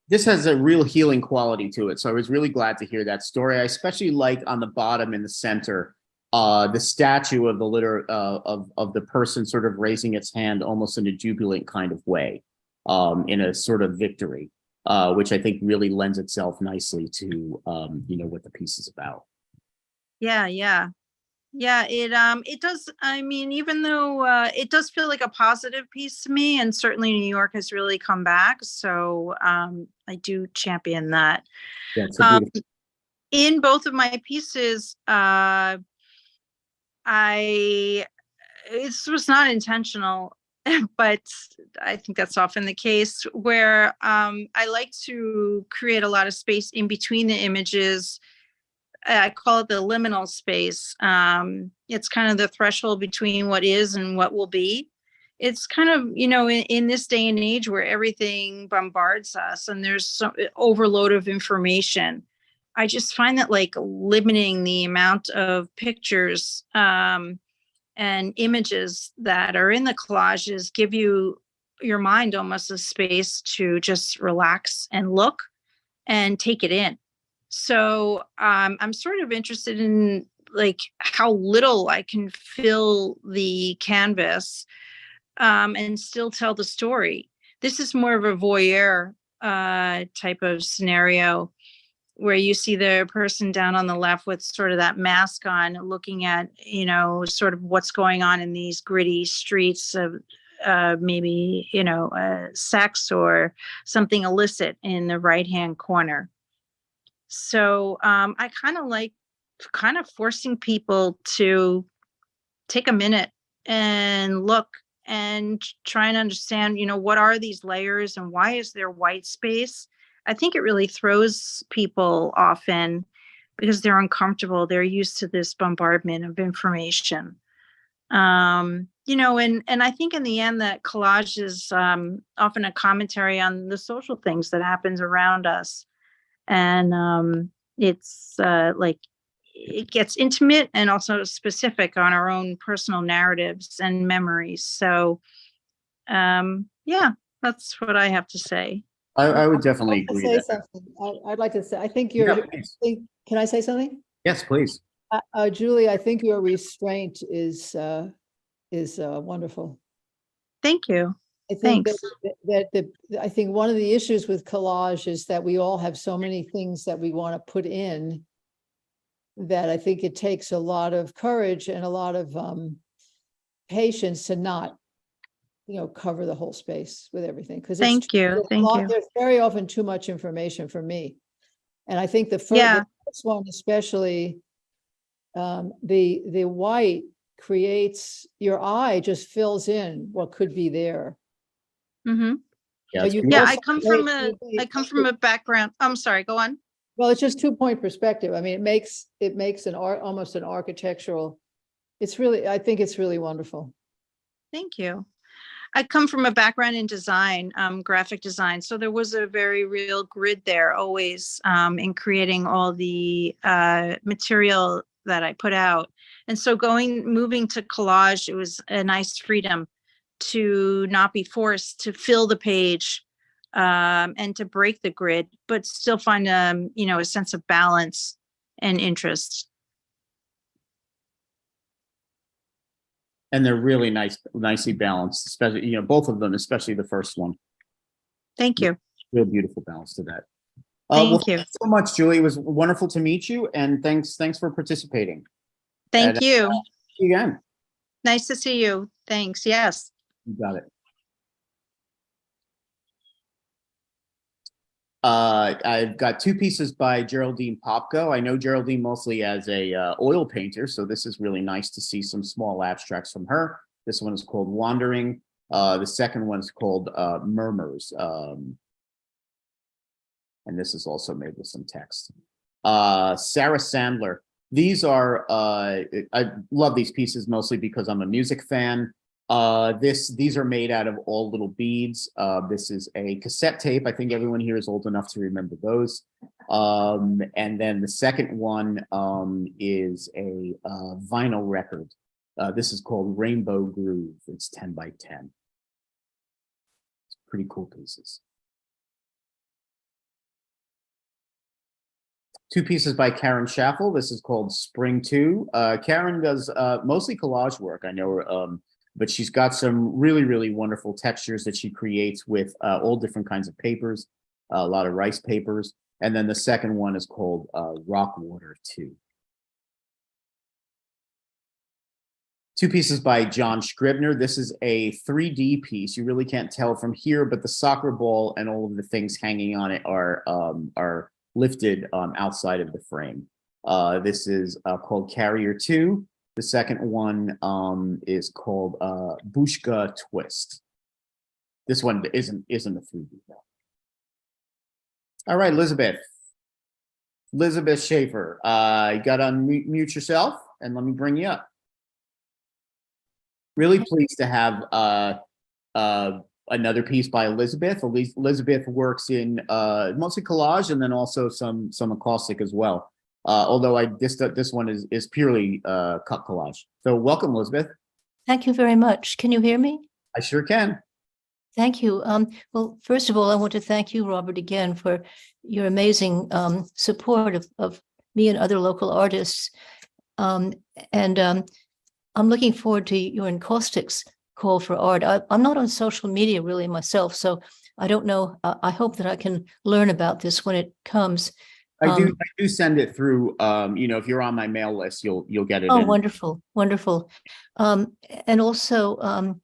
This has a real healing quality to it. So I was really glad to hear that story. I especially like on the bottom in the center, the statue of the of the person sort of raising its hand almost in a jubilant kind of way, in a sort of victory, which I think really lends itself nicely to you know, what the piece is about. Yeah, it does. I mean, even though it does feel like a positive piece to me, and certainly New York has really come back, so I do champion that. Yeah, it's a beautiful. In both of my pieces, this was not intentional, but I think that's often the case, where I like to create a lot of space in between the images. I call it the liminal space. It's kind of the threshold between what is and what will be. It's kind of, you know, in this day and age where everything bombards us and there's some overload of information, I just find that like limiting the amount of pictures and images that are in the collages give your mind almost a space to just relax and look and take it in. So I'm sort of interested in like how little I can fill the canvas and still tell the story. This is more of a voyeur type of scenario, where you see the person down on the left with sort of that mask on, looking at, you know, sort of what's going on in these gritty streets of maybe, you know, sex or something illicit in the right-hand corner. So I kind of like forcing people to take a minute and look and try and understand, you know, what are these layers and why is there white space? I think it really throws people often because they're uncomfortable. They're used to this bombardment of information. You know, and I think in the end that collage is often a commentary on the social things that happens around us. And it's like it gets intimate and also specific on our own personal narratives and memories. So yeah, that's what I have to say. I would definitely agree. Say something. I'd like to say, I think can I say something? Yes, please. Julie, I think your restraint is wonderful. Thank you. I think I think one of the issues with collage is that we all have so many things that we want to put in, that I think it takes a lot of courage and a lot of patience to not, you know, cover the whole space with everything. Because thank you. There's very often too much information for me, and I think the first one, especially, the white creates, your eye just fills in what could be there. Mm-hmm. Yeah, I come from a background. I'm sorry, go on. Well, it's just 2-point perspective. I mean, it makes an art, almost an architectural. It's really, I think it's really wonderful. Thank you. I come from a background in design, graphic design. So there was a very real grid there always in creating all the material that I put out. And so moving to collage, it was a nice freedom to not be forced to fill the page and to break the grid, but still find you know, a sense of balance and interest. And they're really nicely balanced, especially, you know, both of them, especially the first one. Thank you. Real beautiful balance to that. Thank you so much, Julie. It was wonderful to meet you, and thanks for participating. Thank you. See you again. Nice to see you. Thanks. Yes. You got it. I've got 2 pieces by Geraldine Popko. I know Geraldine mostly as a oil painter, so this is really nice to see some small abstracts from her. This one is called Wandering. The second one is called Murmurs. And this is also made with some text. Sarah Sandler. These are, I love these pieces mostly because I'm a music fan. These are made out of all little beads. This is a cassette tape. I think everyone here is old enough to remember those. And then the second one is a vinyl record. This is called Rainbow Groove. It's 10 by 10. It's pretty cool pieces. Two pieces by Karen Schaffer. This is called Spring 2. Karen does mostly collage work, I know her, but she's got some really, really wonderful textures that she creates with all different kinds of papers, a lot of rice papers. And then the second one is called Rock Water 2. Two pieces by John Scribner. This is a 3D piece. You really can't tell from here, but the soccer ball and all of the things hanging on it are lifted outside of the frame. This is called Carrier 2. The second one is called Bushka Twist. This one isn't a 3D though. All right, Elizabeth Shaffer. You got to unmute yourself and let me bring you up. Really pleased to have another piece by Elizabeth. Elizabeth works in mostly collage and then also some acoustic as well. Although this one is purely cut collage. So welcome, Elizabeth. Thank you very much. Can you hear me? I sure can. Thank you. Well, first of all, I want to thank you, Robert, again for your amazing support of me and other local artists. I'm looking forward to your encaustics call for art. I'm not on social media really myself, so I don't know. I hope that I can learn about this when it comes. I do send it through. If you're on my mail list, you'll get it. Oh, wonderful, wonderful. And also,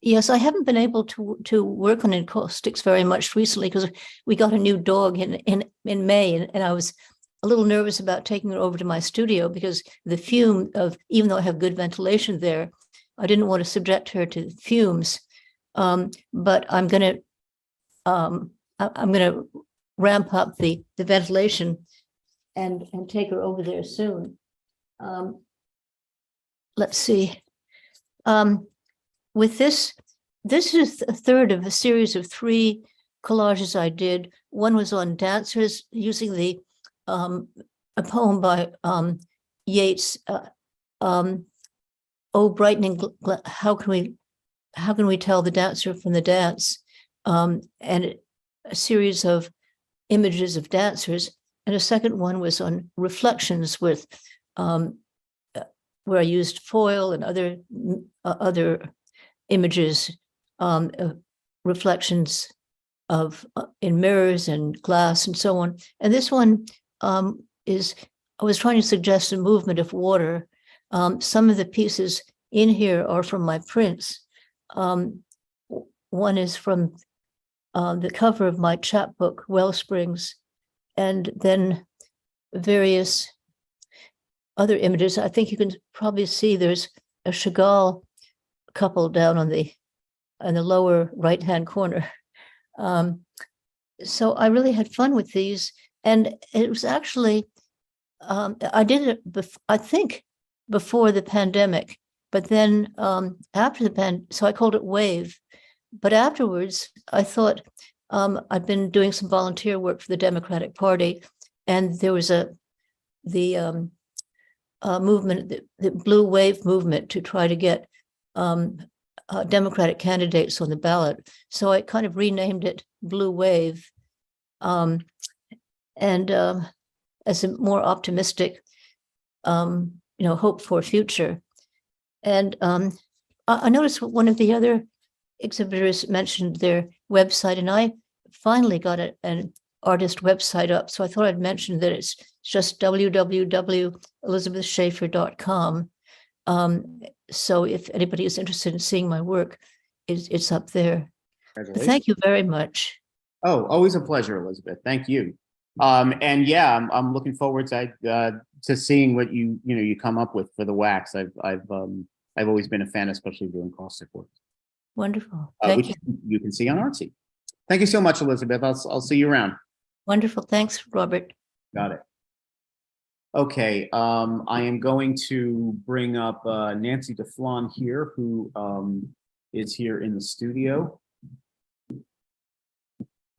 yes, I haven't been able to work on encaustics very much recently because we got a new dog in May, and I was a little nervous about taking her over to my studio because the fume of, even though I have good ventilation there, I didn't want to subject her to fumes. But I'm going to ramp up the ventilation and take her over there soon. Let's see. With this is a third of a series of 3 collages I did. One was on dancers using a poem by Yeats, "Oh, brightening, how can we tell the dancer from the dance?" And a series of images of dancers. And a second one was on reflections with where I used foil and other images, reflections of in mirrors and glass and so on. And this one I was trying to suggest a movement of water. Some of the pieces in here are from my prints. One is from the cover of my chapbook, Wellsprings, and then various other images. I think you can probably see there's a Chagall couple down on the lower right-hand corner. So I really had fun with these. And it was actually, I did it, I think, before the pandemic, but then after the pandemic, so I called it Wave. But afterwards, I thought I'd been doing some volunteer work for the Democratic Party, and there was the movement, the Blue Wave movement, to try to get Democratic candidates on the ballot. So I kind of renamed it Blue Wave. And as a more optimistic, hope for future. And I noticed one of the other exhibitors mentioned their website, and I finally got an artist website up. So I thought I'd mention that it's just www.elizabethshaffer.com. So if anybody is interested in seeing my work, it's up there. Thank you very much. Oh, always a pleasure, Elizabeth. Thank you. And yeah, I'm looking forward to seeing what you come up with for the wax. I've always been a fan, especially doing caustic work. Wonderful. Which you can see on Artsy. Thank you so much, Elizabeth. I'll see you around. Wonderful. Thanks, Robert. Got it. Okay, I am going to bring up Nancy Deflon here, who is here in the studio.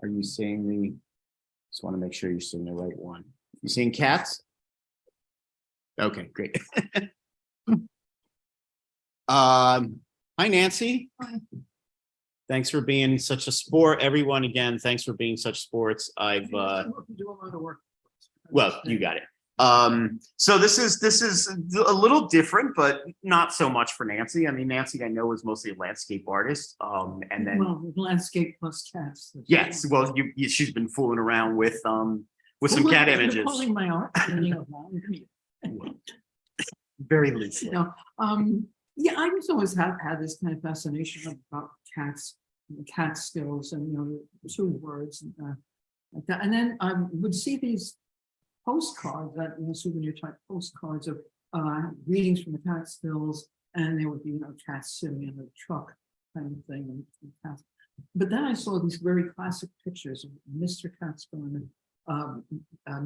Are you seeing the? Just want to make sure you're seeing the right one. You seeing cats? Okay, great. Hi, Nancy. Hi. Thanks for being such a sport. Everyone, again, thanks for being such sports. I've do a lot of work. well, you got it. So this is a little different, but not so much for Nancy. I mean, Nancy, I know, is mostly a landscape artist. And then Landscape plus cats. yes, well, she's been fooling around with some cat images. Calling my art. Very loosely. No, yeah, I just always had this kind of fascination about cats, cat skills, and the 2 words and like that. And then I would see these postcards, that souvenir type postcards of greetings from the Catskills, and there would be cats sitting in the truck kind of thing, and cats. But then I saw these very classic pictures of Mr. Catskill and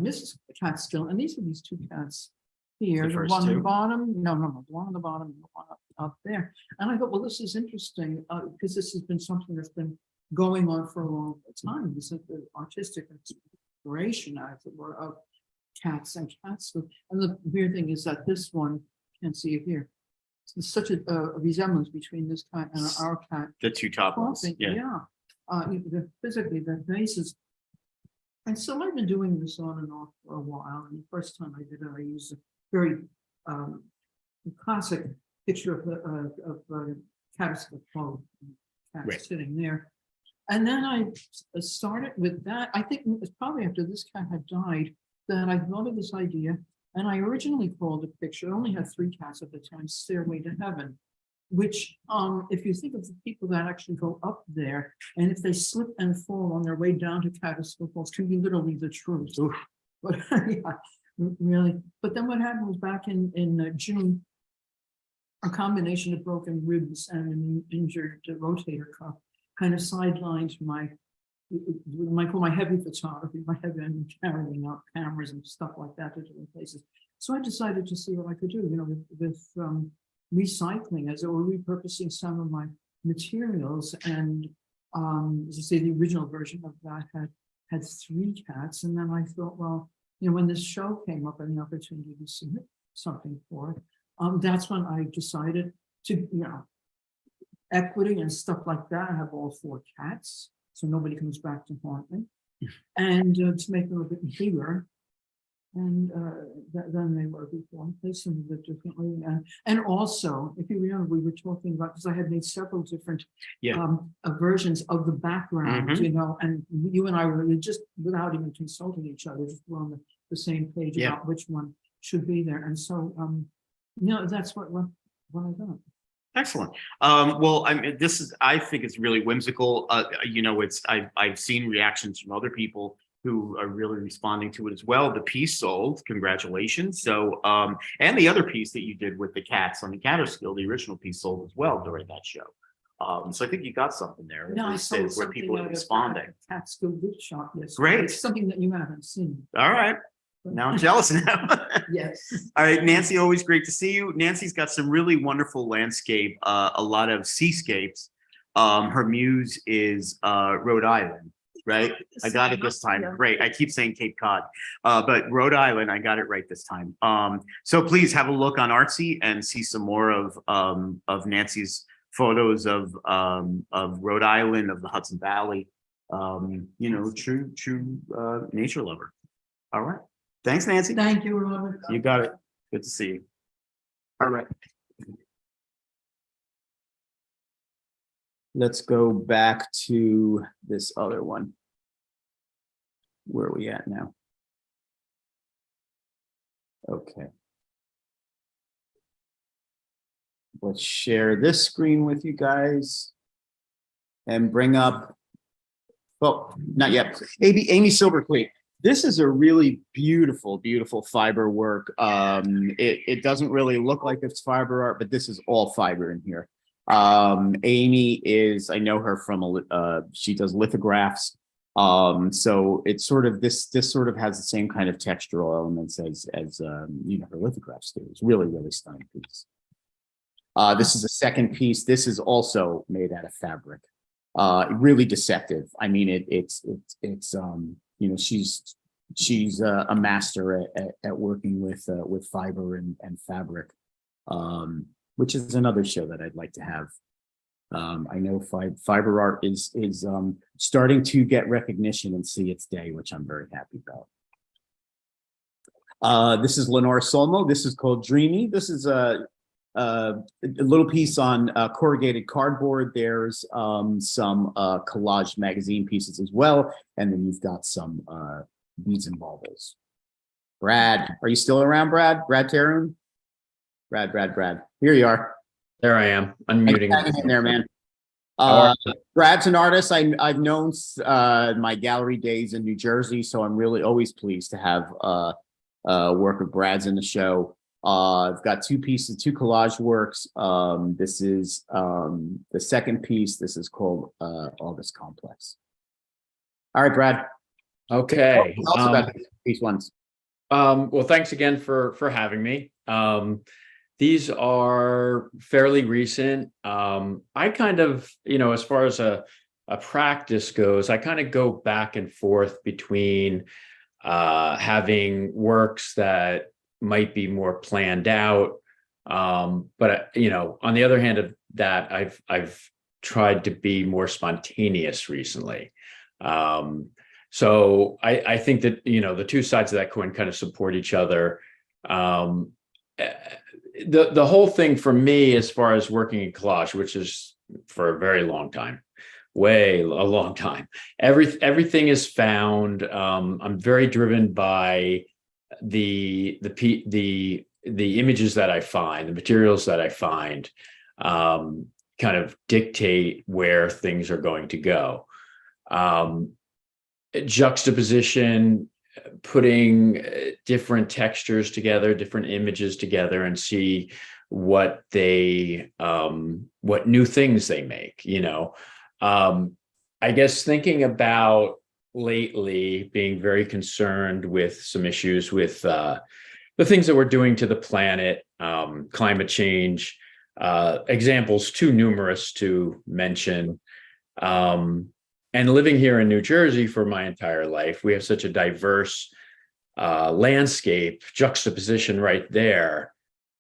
Mrs. Catskill, and these are these 2 cats here, the one on the bottom, no, the one on the bottom, and the one up there. And I thought, well, this is interesting because this has been something that's been going on for a long time. This is the artistic exploration, as it were, of cats and cats. And the weird thing is that this one, can't see it here, there's such a resemblance between this cat and our cat. The 2 top ones. Yeah. Physically, their faces. And so I've been doing this on and off for a while. And the first time I did it, I used a very classic picture of Catskill cat Right. sitting there. And then I started with that. I think it's probably after this cat had died that I thought of this idea. And I originally called the picture, I only had 3 cats at the time, Stairway to Heaven, which if you think of the people that actually go up there, and if they slip and fall on their way down to Catskill Falls, can be literally the truth. But yeah, really. But then what happened was back in June, a combination of broken ribs and an injured rotator cuff kind of sidelined my heavy photography, my heavy carrying out cameras and stuff like that to different places. So I decided to see what I could do, with recycling, as it were, repurposing some of my materials. And as I say, the original version of that had 3 cats. And then I thought, well, when this show came up and the opportunity to submit something for it, that's when I decided to, equity and stuff like that. I have all 4 cats, so nobody comes back to haunt me, and to make them a bit bigger. And then they were before, placed them a bit differently. And also, if you remember, we were talking about, because I had made several different versions of the background, and you and I were just, without even consulting each other, just were on the same page about which one should be there. And so, that's what I've done. Excellent. Well, I think it's really whimsical. I've seen reactions from other people who are really responding to it as well. The piece sold, congratulations. So, and the other piece that you did with the cats on the Catskill, the original piece sold as well during that show. So I think you got something there. No, I saw where people are responding. Catskill gift shop, yes. Great. It's something that you haven't seen. All right. Now I'm jealous now. Yes. All right, Nancy, always great to see you. Nancy's got some really wonderful landscape, a lot of seascapes. Her muse is Rhode Island, right? I got it this time. Great. I keep saying Cape Cod, but Rhode Island, I got it right this time. So please have a look on Artsy and see some more of Nancy's photos of Rhode Island, of the Hudson Valley. True nature lover. All right. Thanks, Nancy. Thank you, Robert. You got it. Good to see you. All right. Let's go back to this other one. Where are we at now? Okay. Let's share this screen with you guys and bring up, well, not yet. Amy Silvercleat. This is a really beautiful, beautiful fiber work. It doesn't really look like it's fiber art, but this is all fiber in here. Amy is, I know her from, she does lithographs. So it's sort of this sort of has the same kind of textural elements as you know, her lithographs do. It's really, really stunning piece. This is a second piece. This is also made out of fabric. Really deceptive. I mean, it's you know, she's a master at working with fiber and fabric, which is another show that I'd like to have. I know fiber art is starting to get recognition and see its day, which I'm very happy about. This is Lenore Solmo. This is called Dreamy. This is a little piece on corrugated cardboard. There's some collage magazine pieces as well, and then you've got some beads and baubles. Brad, are you still around, Brad? Brad Terhune? Brad. Here you are. There I am, unmuting. In there, man. Brad's an artist I've known my gallery days in New Jersey, so I'm really always pleased to have work of Brad's in the show. I've got two pieces, two collage works. This is the second piece. This is called August Complex. All right, Brad. Okay. Tell us about these ones. Well, thanks again for having me. These are fairly recent. I kind of, you know, as far as a practice goes, I kind of go back and forth between having works that might be more planned out. But, you know, on the other hand of that, I've tried to be more spontaneous recently. So I think that, you know, the two sides of that coin kind of support each other. The whole thing for me, as far as working in collage, which is for a very long time, a long time, everything is found. I'm very driven by the images that I find, the materials that I find, kind of dictate where things are going to go. Juxtaposition, putting different textures together, different images together, and see what new things they make, you know. I guess thinking about lately being very concerned with some issues with the things that we're doing to the planet, climate change, examples too numerous to mention. And living here in New Jersey for my entire life, we have such a diverse landscape juxtaposition right there.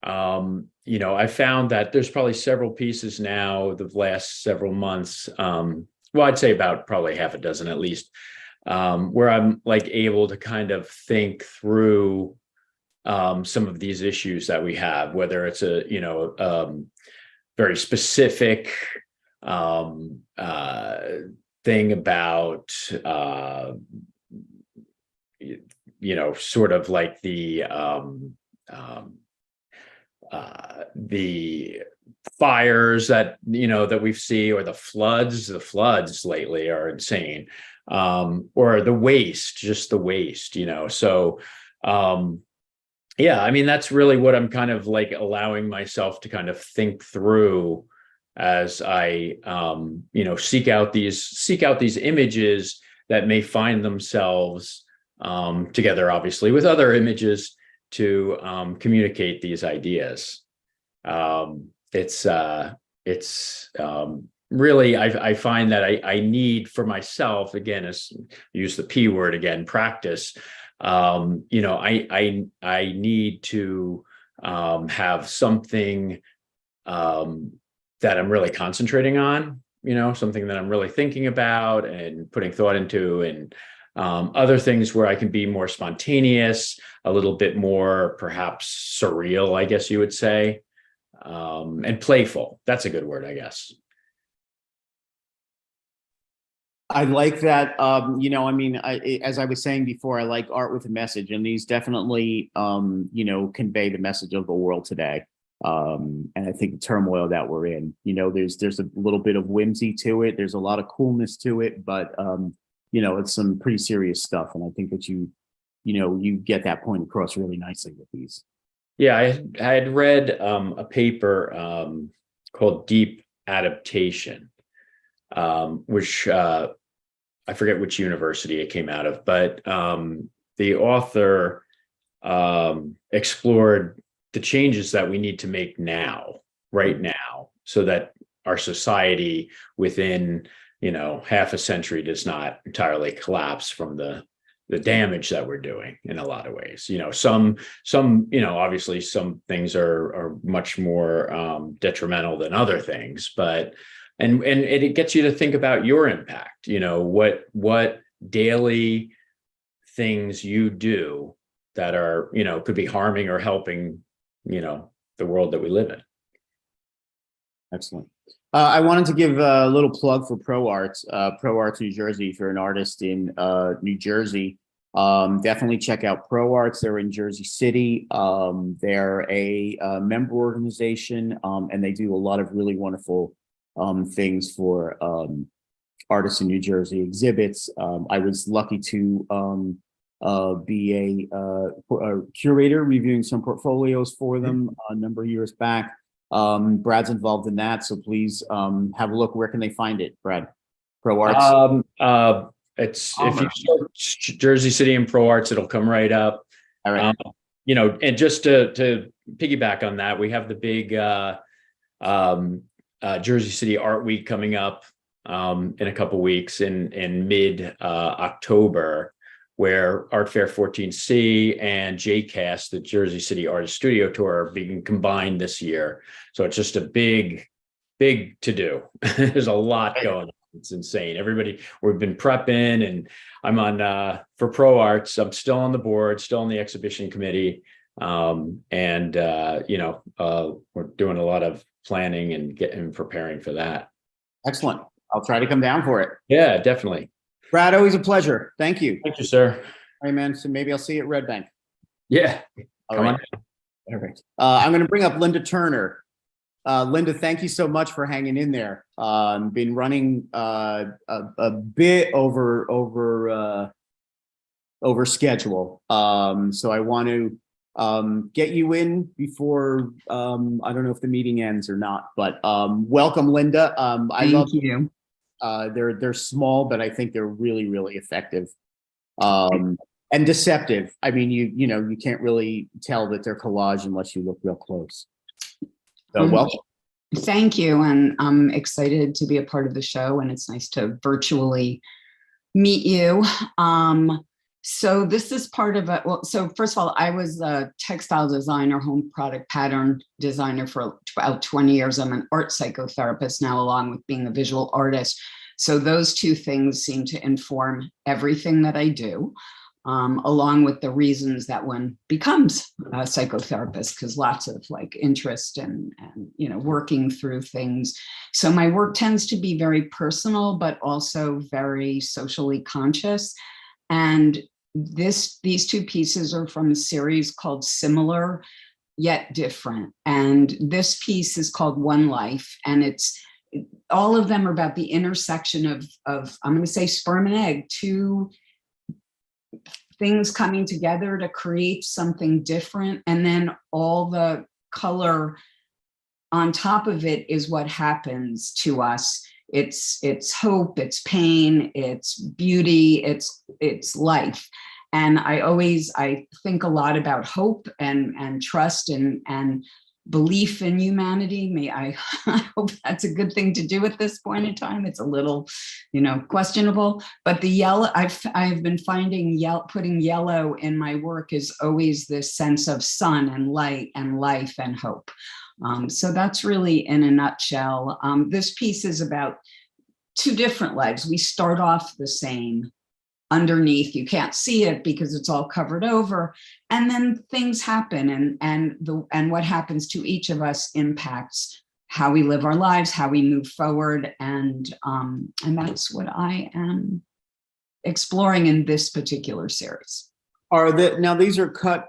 You know, I found that there's probably several pieces now the last several months, well, I'd say about probably half a dozen at least, where I'm like able to kind of think through some of these issues that we have, whether it's a, you know, very specific thing about, you know, sort of like the fires that, you know, that we've seen, or the floods lately are insane, or the waste, just the waste, you know. So, yeah, I mean, that's really what I'm kind of like allowing myself to kind of think through as I, you know, seek out these images that may find themselves together, obviously, with other images to communicate these ideas. It's really, I find that I need for myself, again, as use the P word again, practice. You know, I need to have something that I'm really concentrating on, you know, something that I'm really thinking about and putting thought into, and other things where I can be more spontaneous, a little bit more perhaps surreal, I guess you would say, and playful. That's a good word, I guess. I like that. You know, I mean, as I was saying before, I like art with a message, and these definitely, you know, convey the message of the world today. And I think the turmoil that we're in, you know, there's a little bit of whimsy to it. There's a lot of coolness to it, but, you know, it's some pretty serious stuff. And I think that you know, you get that point across really nicely with these. Yeah, I had read a paper called Deep adaptation, which I forget which university it came out of, but the author explored the changes that we need to make now, right now, so that our society within, half a century does not entirely collapse from the damage that we're doing in a lot of ways. Some obviously some things are much more detrimental than other things, but and it gets you to think about your impact, what daily things you do that are, could be harming or helping, the world that we live in. Excellent. I wanted to give a little plug for Pro Arts New Jersey. If you're an artist in New Jersey, definitely check out Pro Arts. They're in Jersey City. They're a member organization, and they do a lot of really wonderful things for artists in New Jersey, exhibits. I was lucky to be a curator reviewing some portfolios for them a number of years back. Brad's involved in that, so please have a look. Where can they find it, Brad? Pro Arts? It's if you search Jersey City and Pro Arts, it'll come right up. All right. And just to piggyback on that, we have the big Jersey City Art Week coming up in a couple weeks in mid October, where Art Fair 14C and JCast, the Jersey City Artist Studio Tour, are being combined this year. So it's just a big to do. There's a lot going on. It's insane. We've been prepping, and I'm on for Pro Arts. I'm still on the board, still on the exhibition committee. We're doing a lot of planning and preparing for that. Excellent. I'll try to come down for it. Yeah, definitely. Brad, always a pleasure. Thank you. Thank you, sir. All right, man. So maybe I'll see you at Red Bank. Yeah. Come on. All right. I'm going to bring up Linda Turner. Linda, thank you so much for hanging in there. Been running a bit over schedule. So I want to get you in before I don't know if the meeting ends or not, but welcome, Linda. I love you. They're small, but I think they're really, really effective and deceptive. I mean, you can't really tell that they're collage unless you look real close. So welcome. Thank you, and I'm excited to be a part of the show, and it's nice to virtually meet you. So this is part of it. Well, so first of all, I was a textile designer, home product pattern designer for about 20 years. I'm an art psychotherapist now, along with being a visual artist. So those two things seem to inform everything that I do, along with the reasons that one becomes a psychotherapist, because lots of interest and working through things. So my work tends to be very personal, but also very socially conscious. And these two pieces are from a series called Similar Yet Different. And this piece is called One Life. And all of them are about the intersection of I'm going to say sperm and egg, two things coming together to create something different. And then all the color on top of it is what happens to us. It's hope, it's pain, it's beauty, it's life. And I think a lot about hope and trust and belief in humanity. I hope that's a good thing to do at this point in time. It's a little, questionable, but the yellow, I've been finding putting yellow in my work is always this sense of sun and light and life and hope. So that's really in a nutshell. This piece is about two different lives. We start off the same. Underneath, you can't see it because it's all covered over, and then things happen, and what happens to each of us impacts how we live our lives, how we move forward, and that's what I am exploring in this particular series. Now these are cut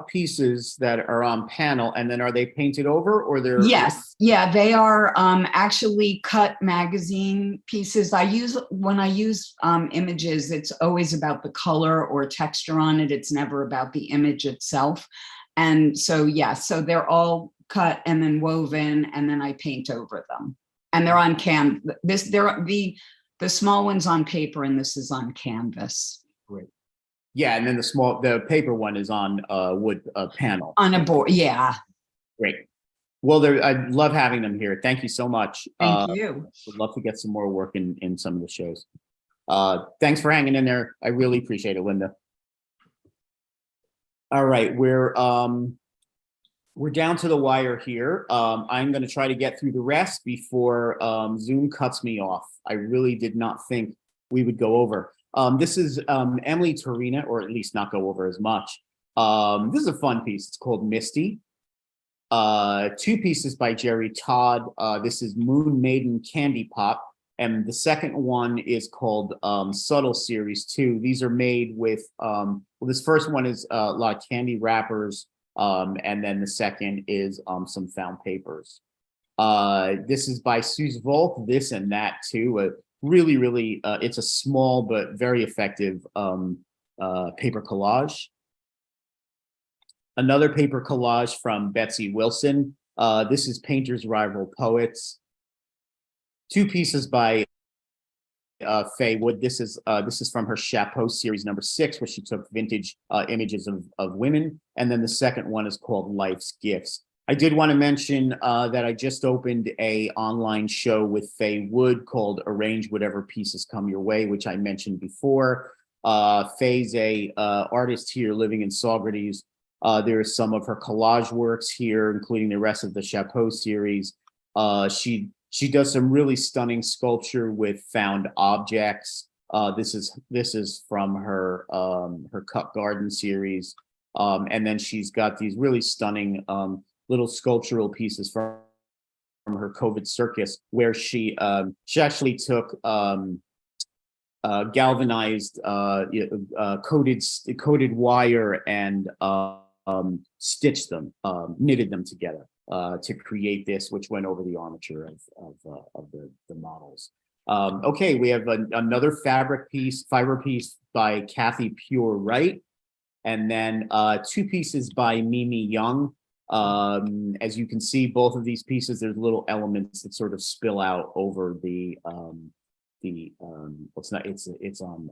pieces that are on panel, and then are they painted over, or they're? Yes, yeah, they are actually cut magazine pieces. When I use images, it's always about the color or texture on it. It's never about the image itself. And so, yeah, so they're all cut and then woven, and then I paint over them. And they're on the small one's on paper and this is on canvas. Great. Yeah, and then the paper one is on wood panel. On a board, yeah. Great. Well, I love having them here. Thank you so much. Thank you. Would love to get some more work in some of the shows. Thanks for hanging in there. I really appreciate it, Linda. All right, we're down to the wire here. I'm going to try to get through the rest before Zoom cuts me off. I really did not think we would go over. This is Emily Torina, or at least not go over as much. This is a fun piece. It's called Misty. 2 pieces by Jerry Todd. This is Moon Maiden Candy Pop. And the second one is called Subtle Series 2. These are made with, well, this first one is a lot of candy wrappers. And then the second is some found papers. This is by Suze Volk, This and That too. Really, really, it's a small but very effective paper collage. Another paper collage from Betsy Wilson. This is Painter's Rival Poets. 2 pieces by Faye Wood. This is from her Chapeau series number 6, where she took vintage images of women. And then the second one is called Life's Gifts. I did want to mention that I just opened a online show with Faye Wood called Arrange Whatever Pieces Come Your Way, which I mentioned before. Faye's a artist here living in Saugerties. There's some of her collage works here, including the rest of the Chapeau series. She does some really stunning sculpture with found objects. This is from her Cut Garden series, and then she's got these really stunning little sculptural pieces from her COVID circus, where she actually took galvanized coated wire and stitched them, knitted them together to create this, which went over the armature of the models. Okay, we have another fiber piece by Kathy Pure Wright, and then 2 pieces by Mimi Young. As you can see, both of these pieces, there's little elements that sort of spill out over it's on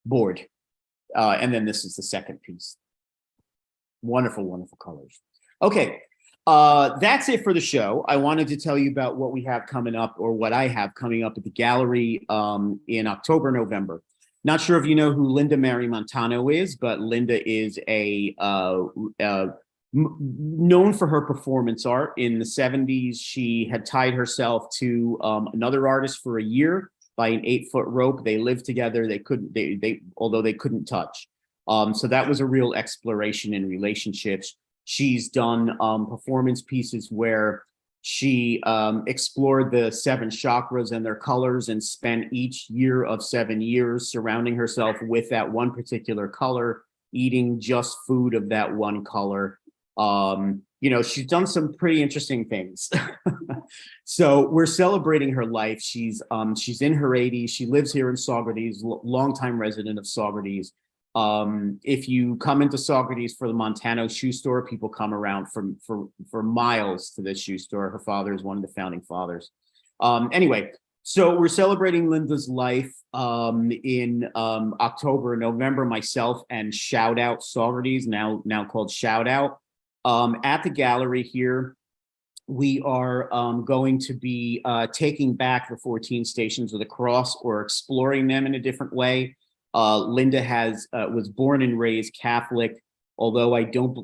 board. And then this is the second piece. Wonderful, wonderful colors. Okay, that's it for the show. I wanted to tell you about what we have coming up, or what I have coming up at the gallery in October, November. Not sure if you know who Linda Mary Montano is, but Linda is known for her performance art. In the 70s, she had tied herself to another artist for a year by an 8-foot rope. They lived together. Although they couldn't touch. So that was a real exploration in relationships. She's done performance pieces where she explored the 7 chakras and their colors, and spent each year of 7 years surrounding herself with that one particular color, eating just food of that one color. She's done some pretty interesting things. So we're celebrating her life. She's in her 80s. She lives here in Saugerties, longtime resident of Saugerties. If you come into Saugerties for the Montano shoe store, people come around for miles to this shoe store. Her father is one of the founding fathers. Anyway, so we're celebrating Linda's life in October and November. Myself and Shout Out Saugerties, now called Shout Out, at the gallery here. We are going to be taking back the 14 Stations of the Cross, or exploring them in a different way. Linda was born and raised Catholic, although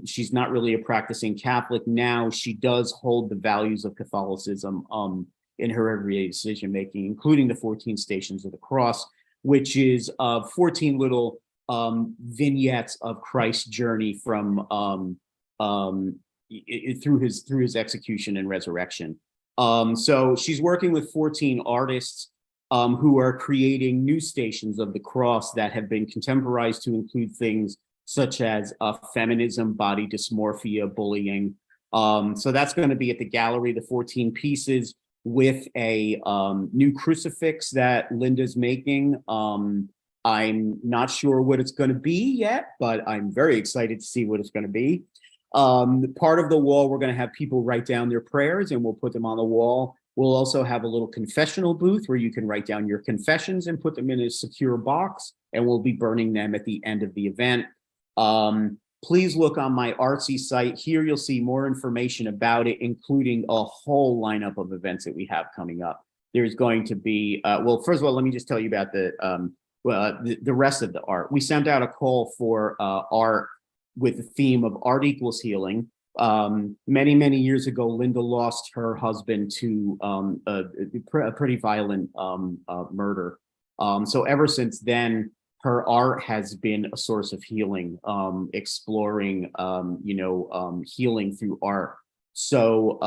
she's not really a practicing Catholic now. She does hold the values of Catholicism in her everyday decision making, including the 14 Stations of the Cross, which is 14 little vignettes of Christ's journey from through his execution and resurrection. So she's working with 14 artists who are creating new stations of the cross that have been contemporized to include things such as feminism, body dysmorphia, bullying. So that's going to be at the gallery, the 14 pieces, with a new crucifix that Linda's making. I'm not sure what it's going to be yet, but I'm very excited to see what it's going to be. Part of the wall, we're going to have people write down their prayers and we'll put them on the wall. We'll also have a little confessional booth where you can write down your confessions and put them in a secure box, and we'll be burning them at the end of the event. Please look on my Artsy site. Here you'll see more information about it, including a whole lineup of events that we have coming up. There's going to be, well, first of all, let me just tell you about the rest of the art. We sent out a call for art with the theme of art equals healing. Many years ago, Linda lost her husband to a pretty violent murder. So ever since then, her art has been a source of healing, exploring, healing through art. So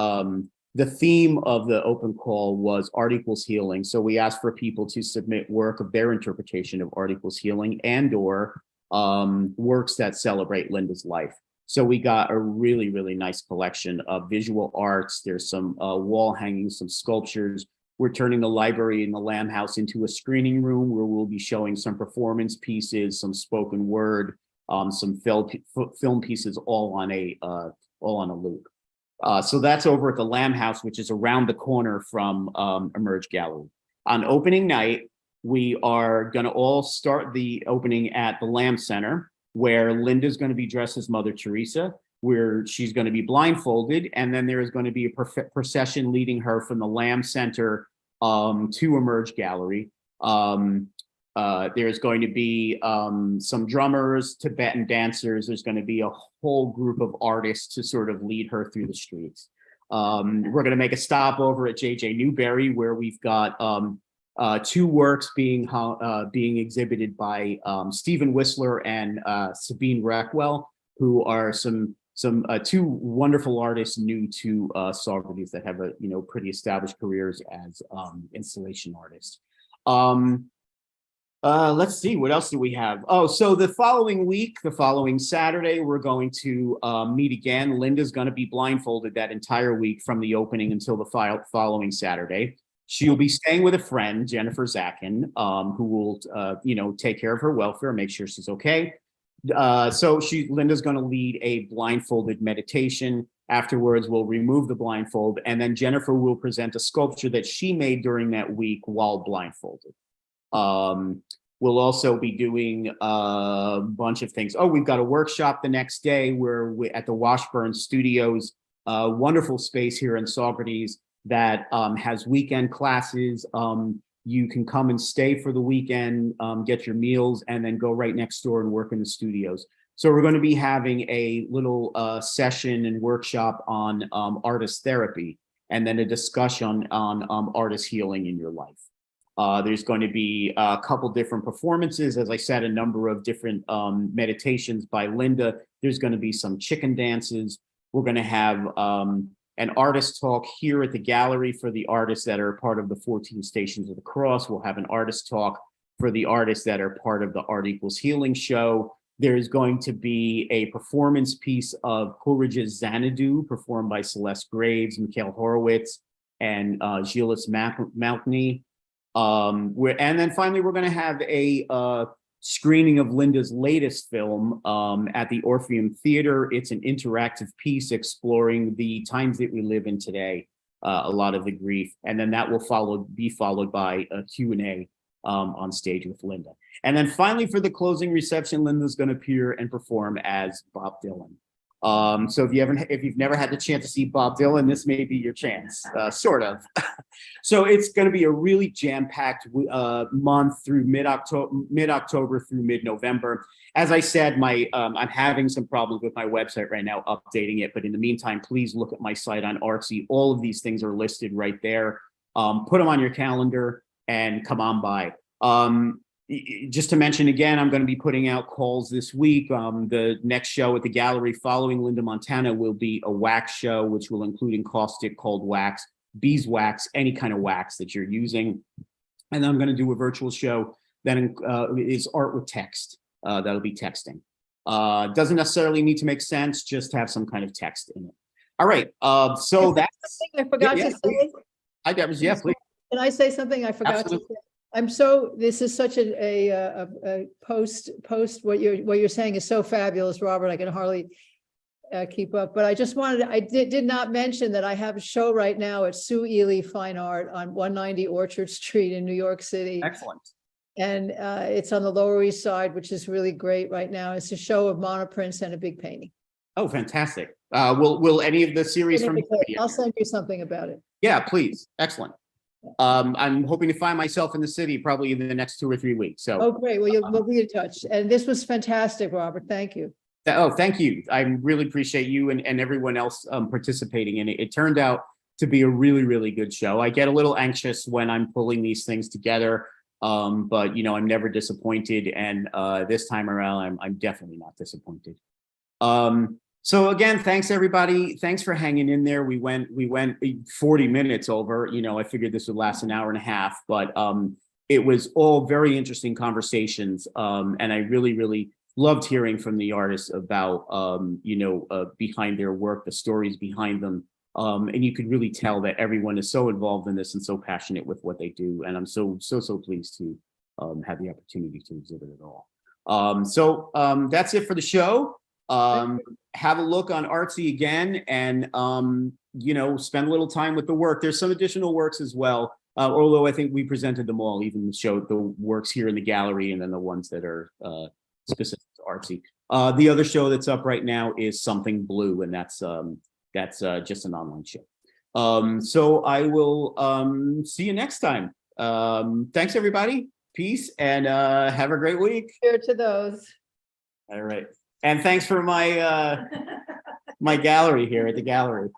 the theme of the open call was art equals healing. So we asked for people to submit work of their interpretation of art equals healing and/or works that celebrate Linda's life. So we got a really nice collection of visual arts. There's some wall hangings, some sculptures. We're turning the library in the Lamb House into a screening room where we'll be showing some performance pieces, some spoken word, some film pieces, all on a loop. So that's over at the Lamb House, which is around the corner from Emerge Gallery. On opening night, we are going to all start the opening at the Lamb Center, where Linda's going to be dressed as Mother Teresa, where she's going to be blindfolded, and then there is going to be a procession leading her from the Lamb Center to Emerge Gallery. There's going to be some drummers, Tibetan dancers. There's going to be a whole group of artists to sort of lead her through the streets. We're going to make a stop over at JJ Newberry, where we've got two works being exhibited by Stephen Whistler and Sabine Rackwell, who are some two wonderful artists new to Socrates that have pretty established careers as installation artists. Let's see, what else do we have? Oh, so the following Saturday, we're going to meet again. Linda's going to be blindfolded that entire week from the opening until the following Saturday. She'll be staying with a friend, Jennifer Zachin, who will, take care of her welfare, make sure she's okay. So Linda's going to lead a blindfolded meditation. Afterwards, we'll remove the blindfold, and then Jennifer will present a sculpture that she made during that week while blindfolded. We'll also be doing a bunch of things. Oh, we've got a workshop the next day where at the Washburn Studios, wonderful space here in Socrates that has weekend classes. You can come and stay for the weekend, get your meals, and then go right next door and work in the studios. So we're going to be having a little session and workshop on artist therapy, and then a discussion on artist healing in your life. There's going to be a couple different performances. As I said, a number of different meditations by Linda. There's going to be some chicken dances. We're going to have an artist talk here at the gallery for the artists that are part of the 14 Stations of the Cross. We'll have an artist talk for the artists that are part of the Art Equals Healing show. There's going to be a performance piece of Coleridge's Xanadu performed by Celeste Graves, Mikhail Horowitz, and Gilles Maltney. And then finally, we're going to have a screening of Linda's latest film at the Orpheum Theater. It's an interactive piece exploring the times that we live in today, a lot of the grief, and then that will be followed by a Q&A on stage with Linda. And then finally, for the closing reception, Linda's going to appear and perform as Bob Dylan. So if you've never had the chance to see Bob Dylan, this may be your chance, sort of. So it's going to be a really jam-packed month through mid-October through mid-November. As I said, I'm having some problems with my website right now, updating it. But in the meantime, please look at my site on Artsy. All of these things are listed right there. Put them on your calendar and come on by. Just to mention again, I'm going to be putting out calls this week. The next show at the gallery following Linda Montana will be a wax show, which will include encaustic, cold wax, beeswax, any kind of wax that you're using. And then I'm going to do a virtual show that is art with text. That'll be texting. Doesn't necessarily need to make sense, just have some kind of text in it. All right. So that's something I forgot to say. Hi, Deborah. Yeah, please. Can I say something I forgot to say? This is such a post, what you're saying is so fabulous, Robert. I can hardly, keep up, but I just wanted, I did not mention that I have a show right now at Sue Ely Fine Art on 190 Orchard Street in New York City. Excellent. And it's on the Lower East Side, which is really great right now. It's a show of monoprints and a big painting. Oh, fantastic. Will any of the series from? I'll send you something about it. Yeah, please. Excellent. I'm hoping to find myself in the city probably in the next 2 or 3 weeks. So. Oh, great. Well, we'll be in touch. And this was fantastic, Robert. Thank you. Oh, thank you. I really appreciate you and everyone else participating in it. It turned out to be a really, really good show. I get a little anxious when I'm pulling these things together, but you know, I'm never disappointed. And this time around, I'm definitely not disappointed. So again, thanks everybody. Thanks for hanging in there. We went 40 minutes over. You know, I figured this would last an hour and a half, but it was all very interesting conversations, and I really, really loved hearing from the artists about, behind their work, the stories behind them. And you could really tell that everyone is so involved in this and so passionate with what they do. And I'm so pleased to have the opportunity to exhibit it all. So that's it for the show. Have a look on Artsy again and, spend a little time with the work. There's some additional works as well. Although I think we presented them all, even showed the works here in the gallery and then the ones that are specific to Artsy. The other show that's up right now is Something Blue, and that's just an online show. So I will see you next time. Thanks everybody. Peace and have a great week. Here to those. All right. And thanks for my my gallery here at the gallery.